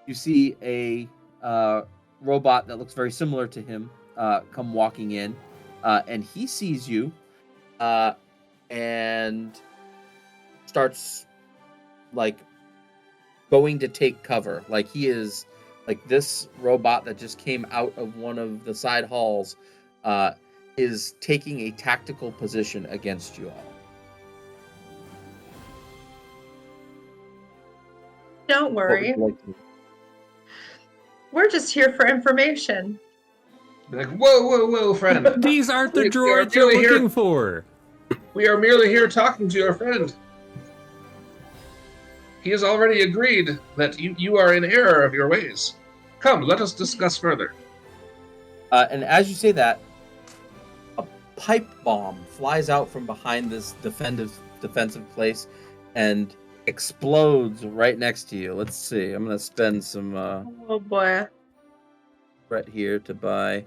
you see a robot that looks very similar to him come walking in, and he sees you and starts like going to take cover. Like he is like this robot that just came out of one of the side halls is taking a tactical position against you all. Don't What would worry. you like to do? We're just here for information. Be like, whoa, friend. These aren't the We are droids you're merely here- looking for. We are merely here talking to your friend. He has already agreed that you are in error of your ways. Come, let us discuss further. And as you say that, a pipe bomb flies out from behind this defensive place and explodes right next to you. Let's see. I'm gonna spend some Oh boy. Brett here to buy.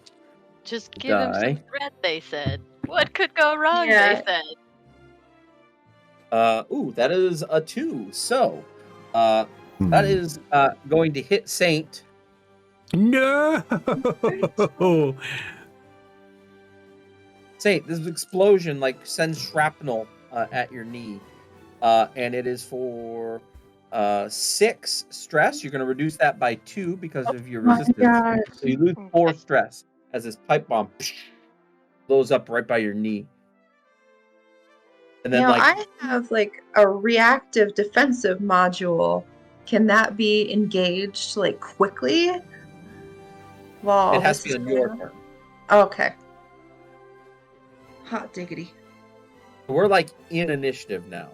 Just give him some Die. threat, they said. What could go wrong, Yeah. they said. Ooh, that is a 2. So, that is going to hit Saint. No. Saint, this explosion like sends shrapnel at your knee, and it is for 6 stress. You're going to reduce that by 2 because of your resistance. God. So you lose 4 stress as this pipe bomb blows up right by your knee. And then, Now, like, I have like a reactive defensive module. Can that be engaged like quickly? Well, it has to be on your turn. Okay. Hot diggity. We're like in initiative now.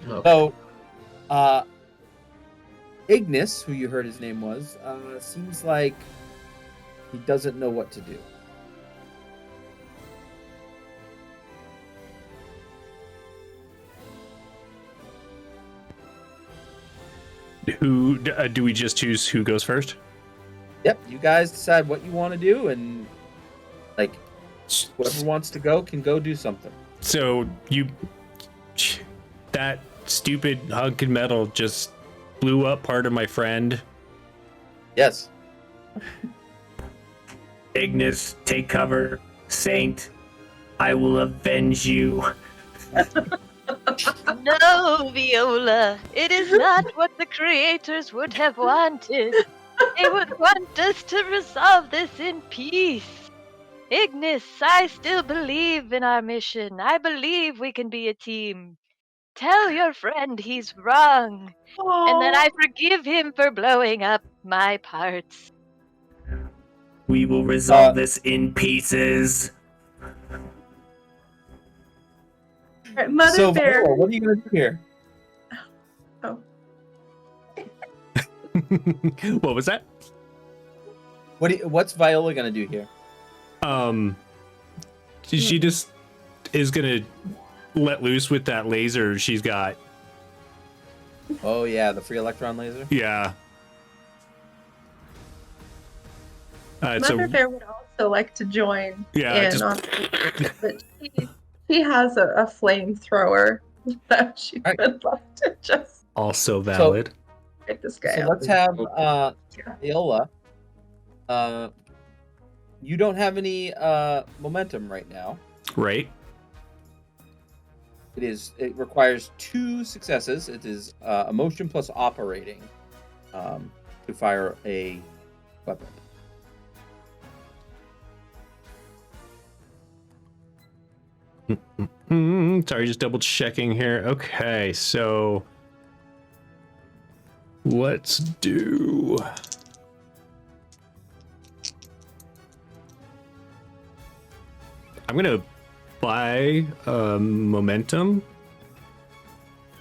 Okay. So, Ignis, who you heard his name was, seems like he doesn't know what to do. Who do we just choose who goes first? Yep, you guys decide what you want to do, and like whoever wants to go can go do something. So that stupid hunk of metal just blew up part of my friend. Yes. Ignis, take cover. Saint, I will avenge you. No, Viola, it is not what the creators would have wanted. They would want us to resolve this in peace. Ignis, I still believe in our mission. I believe we can be a team. Tell your friend he's wrong, and that I forgive him for blowing up my parts. We will resolve this in pieces. Right, Mother So, Bear. Viola, what are you gonna do here? Oh. What was that? What's Viola gonna do here? She just is gonna let loose with that laser she's got. Oh yeah, the free electron laser. Yeah. Mother Bear would also like to join Yeah, in on but she has a flamethrower that she Right. would love to just also valid. get this guy So out. let's have Yeah. Viola. You don't have any momentum right now. Right. It requires 2 successes. It is emotion plus operating to fire a weapon. Sorry, just double checking here. Okay, so let's do. I'm gonna buy momentum.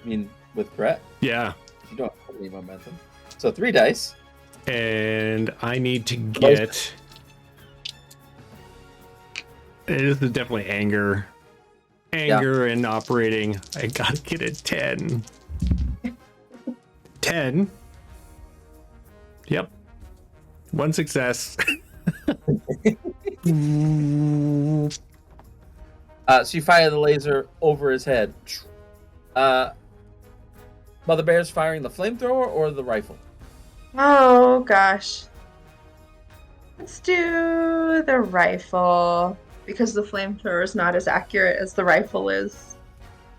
I mean, with Brett, Yeah, you don't have any momentum. So 3 dice. and I need to get. This is definitely anger. Anger and operating. I gotta get a 10. 10. Yep. 1 success. So you fire the laser over his head. Mother Bear's firing the flamethrower or the rifle? Oh gosh. Let's do the rifle because the flamethrower is not as accurate as the rifle is.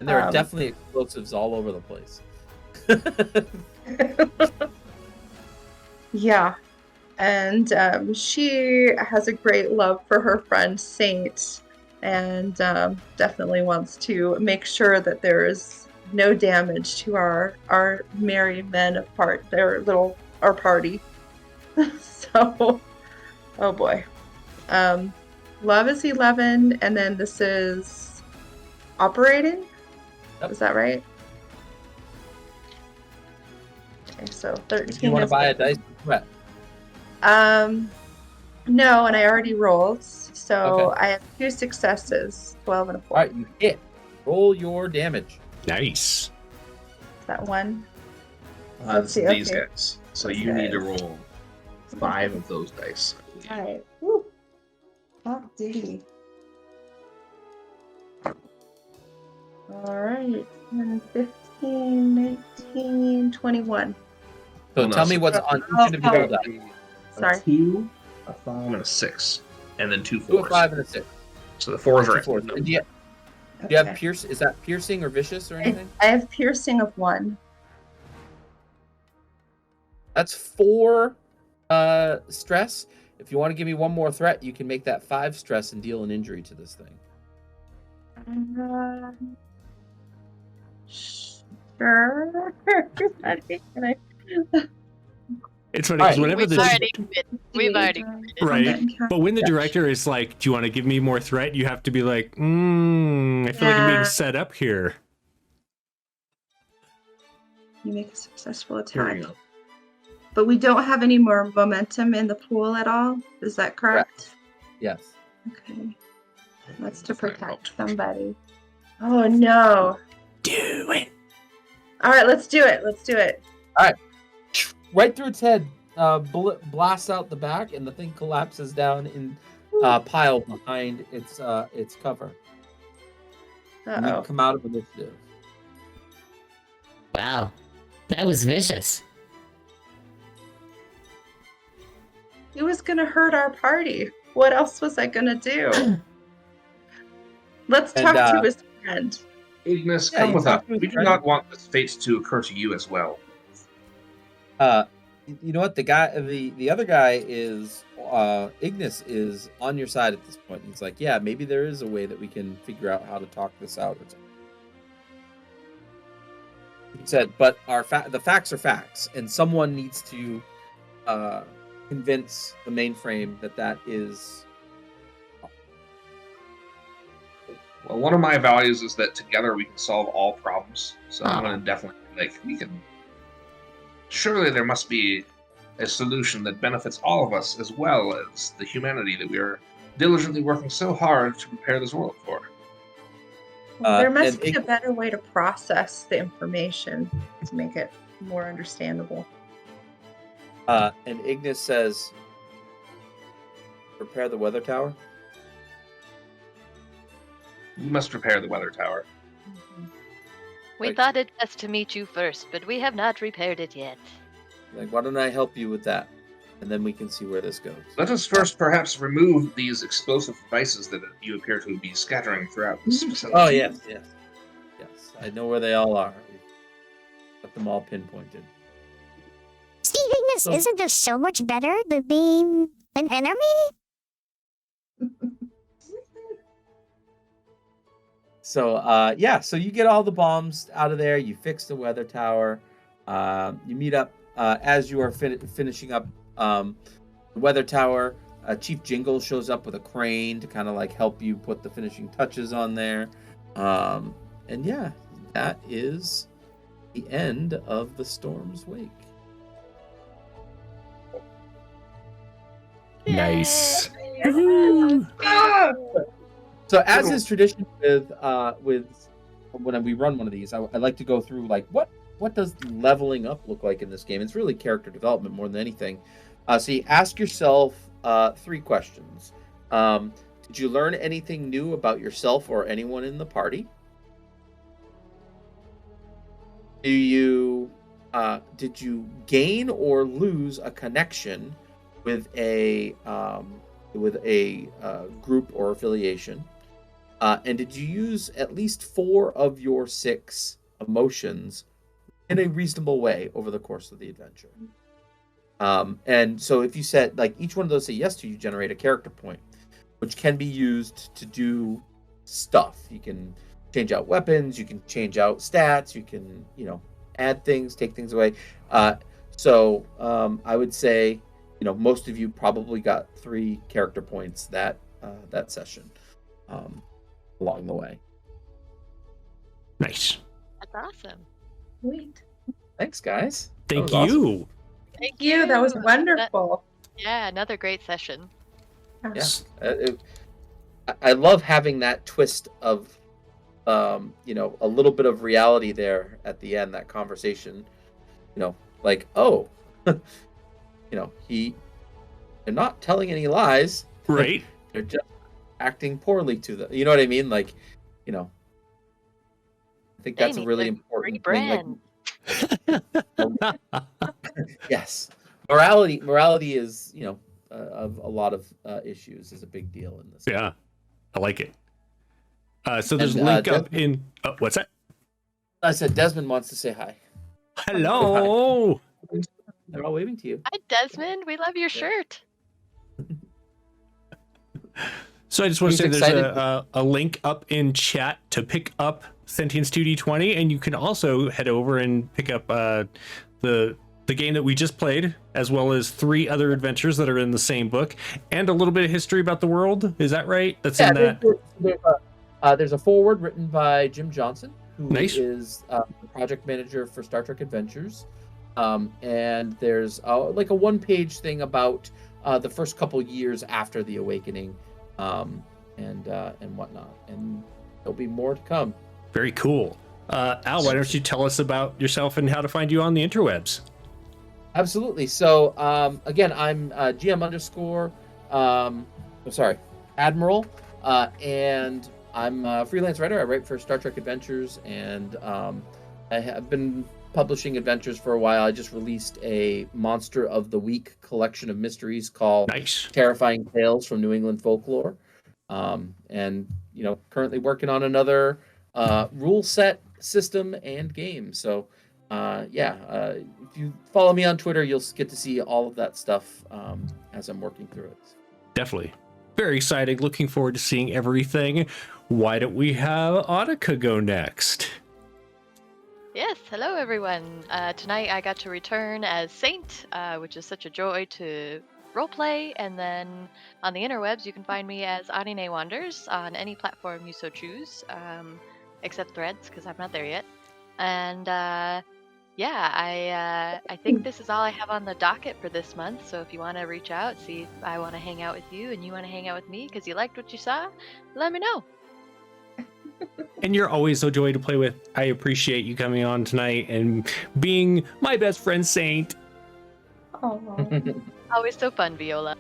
And there are definitely explosives all over the place. Yeah. And she has a great love for her friend Saint and definitely wants to make sure that there is no damage to our merry men of our party. So, oh boy. Love is 11, and then this is operating? Yep. Is that right? Okay, so 13. If you want to buy a dice for threat. No, and I already rolled, so Okay. I have 2 successes, 12 and a 4. All right, you hit. Roll your damage. Nice. Is that one? Let's see, these okay. guys. So Those you need to guys. roll 5 of those dice. I believe. All right. Woo. Oh, diddy. All right. 10, 15, 19, 21. So Oh, no, tell me so- what's on each of your die. Sorry. A 2, a 5, and a 6, and then 2 2, a 4s. 5, and a 6. So the 4s are 2 at 4s. no. And do you have Okay. pierce? Is that piercing or vicious or anything? I have piercing of 1. That's 4 stress. If you want to give me one more threat, you can make that 5 stress and deal an injury to this thing. Sure. I think I- It's funny Alright, because whenever We've the already committed. We've already committed. Right. But when the Yeah. director is like, "Do you want to give me more threat?" You have to be like, I feel like I'm being Yeah. set up here." You make a successful Here attack. we go. But we don't have any more momentum in the pool at all. Is that correct? Yes. Okay. That's to protect somebody. Oh no. Do it. All right, let's do it. Let's do it. Right through its head, bullet blasts out the back, and the thing collapses down in pile behind its cover. And you Uh-oh. come out of initiative. Wow, that was vicious. He was gonna hurt our party. What else was I gonna do? Let's And, talk to his friend. Ignis, Yeah, come you with us. talk to his We do friend. not want this fate to occur to you as well. You know what? The other guy is Ignis is on your side at this point. He's like, yeah, maybe there is a way that we can figure out how to talk this out. Or something. He said, but the facts are facts, and someone needs to convince the mainframe that is. Well, one of my values is that together we can solve all problems. So I'm Oh. going to definitely we can. Surely there must be a solution that benefits all of us as well as the humanity that we are diligently working so hard to prepare this world for. There must and be a better way to process the information to make it more understandable. And Ignis says, prepare the weather tower. We must prepare the weather tower. We Like- thought it best to meet you first, but we have not repaired it yet. Like, why don't I help you with that? And then we can see where this goes. Let us first perhaps remove these explosive devices that you appear to be scattering throughout this facility. Oh, yes. I know where they all are. We've got them all pinpointed. Ignis, So- isn't this so much better than being an enemy? So, so you get all the bombs out of there. You fix the weather tower. You meet up as you are finishing up the weather tower. Chief Jingle shows up with a crane to kind of like help you put the finishing touches on there. And yeah, that is the end of the storm's wake. Nice. So, as is tradition with when we run one of these, I like to go through like what does leveling up look like in this game. It's really character development more than anything. So you ask yourself 3 questions to Did you learn anything new about yourself or anyone in the party? Did you gain or lose a connection with a group or affiliation? And did you use at least 4 of your 6 emotions in a reasonable way over the course of the adventure? And so if you said, like, each one of those say yes to, you generate a character point, which can be used to do stuff. You can change out weapons, you can change out stats, you can, add things, take things away. So I would say, most of you probably got 3 character points that session along the way. Nice. That's awesome. Sweet. Thanks, guys. Thank That was you. awesome. Thank You, that was you. wonderful. Yeah, another great session. Yeah, I love having that twist of, a little bit of reality there at the end. That conversation, like, oh, they're not telling any lies, Right. They're just acting poorly to them. You know what I mean? Like, I think that's a really important thing. Like, yes, morality is, of a lot of issues, is a big deal in this. Yeah, I like it. So there's a link up in. What's that? I said Desmond wants to say hi. Hello. They're all waving to you. Hi, Desmond. We love your shirt. So I just want to say He's there's excited. a link up in chat to pick up Sentience 2d20, and you can also head over and pick up the game that we just played, as well as 3 other adventures that are in the same book, and a little bit of history about the world. Is that right? That's in that. There's a foreword written by Jim Johnson, who Nice. is the project manager for Star Trek Adventures. And there's like a 1-page thing about the first couple years after the Awakening, and whatnot. And there'll be more to come. Very cool. Al, why don't you tell us about yourself and how to find you on the interwebs? Absolutely. So again, I'm GM Admiral, and I'm a freelance writer. I write for Star Trek Adventures, and I have been publishing adventures for a while. I just released a Monster of the Week collection of mysteries called Nice. Terrifying Tales from New England Folklore, and currently working on another rule set, system, and game. So if you follow me on Twitter, you'll get to see all of that stuff as I'm working through it. Definitely. Very exciting. Looking forward to seeing everything. Why don't we have Annika go next? Yes, hello everyone. Tonight I got to return as Saint, which is such a joy to roleplay. And then on the interwebs, you can find me as Anine Wanders on any platform you so choose, except Threads, because I'm not there yet. And I think this is all I have on the docket for this month. So if you want to reach out, see if I want to hang out with you and you want to hang out with me because you liked what you saw, let me know. And you're always so joy to play with. I appreciate you coming on tonight and being my best friend, Saint. Oh. Always so fun, Viola.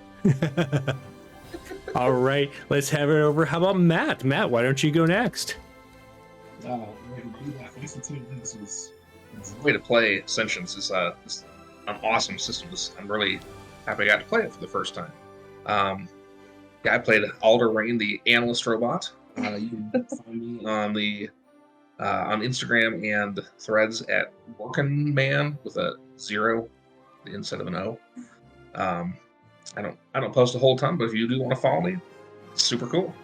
All right, let's have it over. How about Matt? Matt, why don't you go next? Way to play Sentience is an awesome system. I'm really happy I got to play it for the first time. I played Alder Rain, the analyst robot. You can find me on Instagram and Threads at Workin' Man with a 0 instead of an O. I don't post a whole ton, but if you do want to follow me, it's super cool.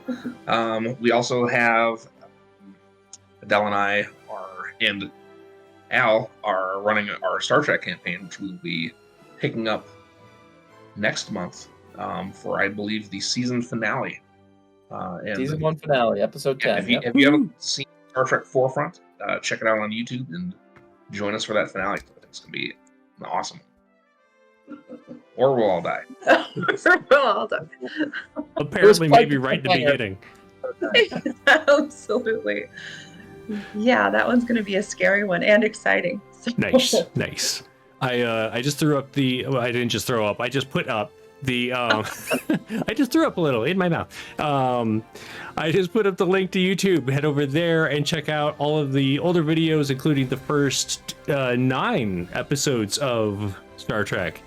We also have Adela and I and Al are running our Star Trek campaign, which we will be picking up next month for, I believe, the season finale. Season 1 finale, episode 10. If you haven't seen Star Trek Forefront, check it out on YouTube and join us for that finale. It's going to be awesome. Or we'll all die. We'll all die. Apparently, maybe right in the beginning. Absolutely. Yeah, that one's going to be a scary one and exciting. So. Nice. I just threw up I didn't just throw up. I just put up The I just threw up a little in my mouth. I just put up the link to YouTube. Head over there and check out all of the older videos, including the first 9 episodes of Star Trek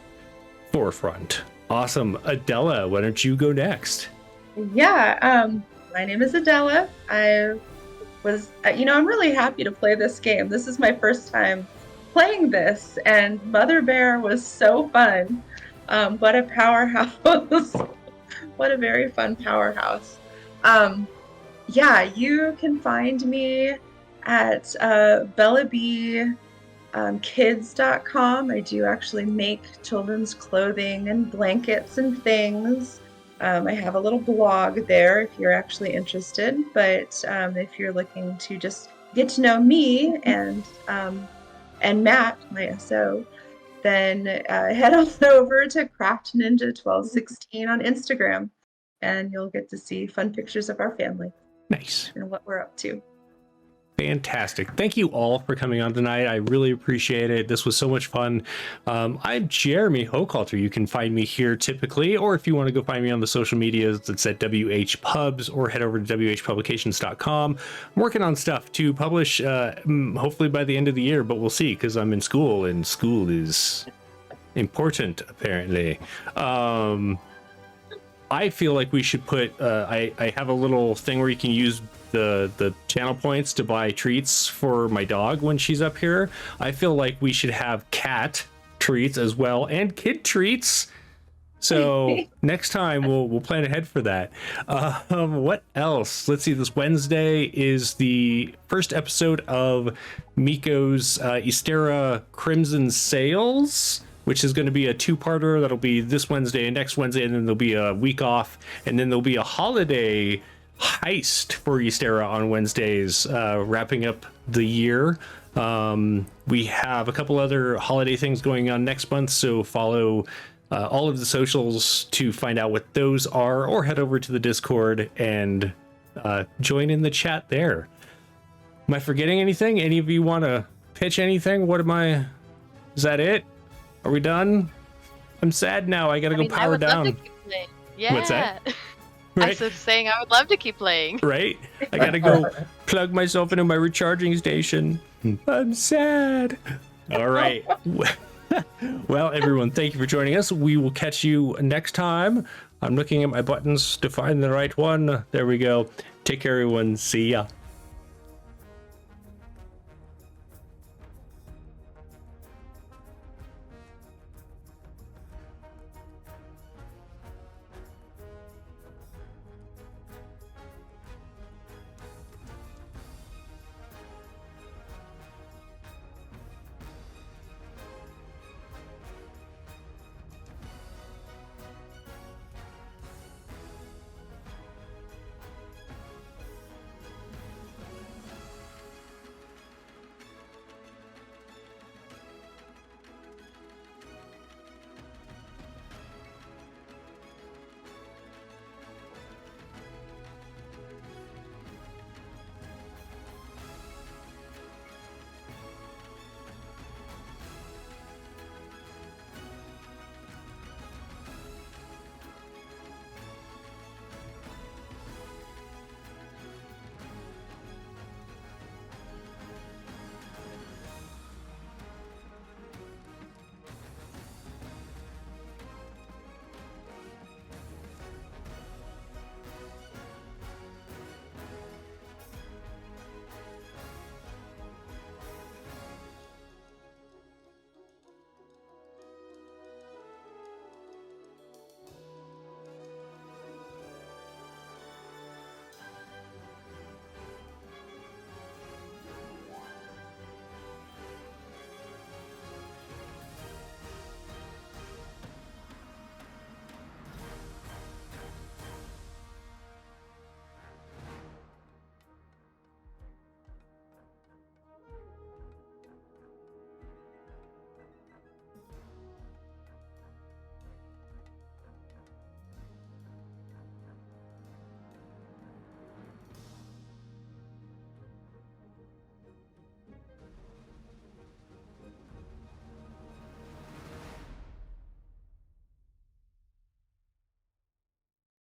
Forefront. Awesome. Adela, why don't you go next? Yeah, my name is Adela. I was, I'm really happy to play this game. This is my first time playing this, and Mother Bear was so fun. What a powerhouse. What a very fun powerhouse. Yeah, you can find me at BellaBkids.com. I do actually make children's clothing and blankets and things. I have a little blog there if you're actually interested, but if you're looking to just get to know me and Matt, my SO, then head on over to Craft Ninja 1216 on Instagram, and you'll get to see fun pictures of our family. Nice. And what we're up to. Fantastic. Thank you all for coming on tonight. I really appreciate it. This was so much fun. I'm Jeremy Hochhalter. You can find me here typically, or if you want to go find me on the social medias, it's at WH Pubs, or head over to WHpublications.com. I'm working on stuff to publish hopefully by the end of the year, but we'll see because I'm in school and school is important apparently. I feel like we should put I have a little thing where you can use the channel points to buy treats for my dog when she's up here. I feel like we should have cat treats as well and kid treats. So next time we'll plan ahead for that. What else? Let's see. This Wednesday is the first episode of Miko's Ystera Crimson Sails, which is going to be a 2-parter. That'll be this Wednesday and next Wednesday, and then there'll be a week off, and then there'll be a holiday heist for Ystera on Wednesdays, wrapping up the year. We have a couple other holiday things going on next month, so follow all of the socials to find out what those are, or head over to the Discord and join in the chat there. Am I forgetting anything? Any of you want to pitch anything? Is that it? Are we done? I'm sad now. I gotta go power down. Love to keep playing. Yeah. What's that? Right? I was saying I would love to keep playing. Right? I gotta go plug myself into my recharging station. I'm sad. All right. Well, everyone, thank you for joining us. We will catch you next time. I'm looking at my buttons to find the right one. There we go. Take care, everyone. See ya.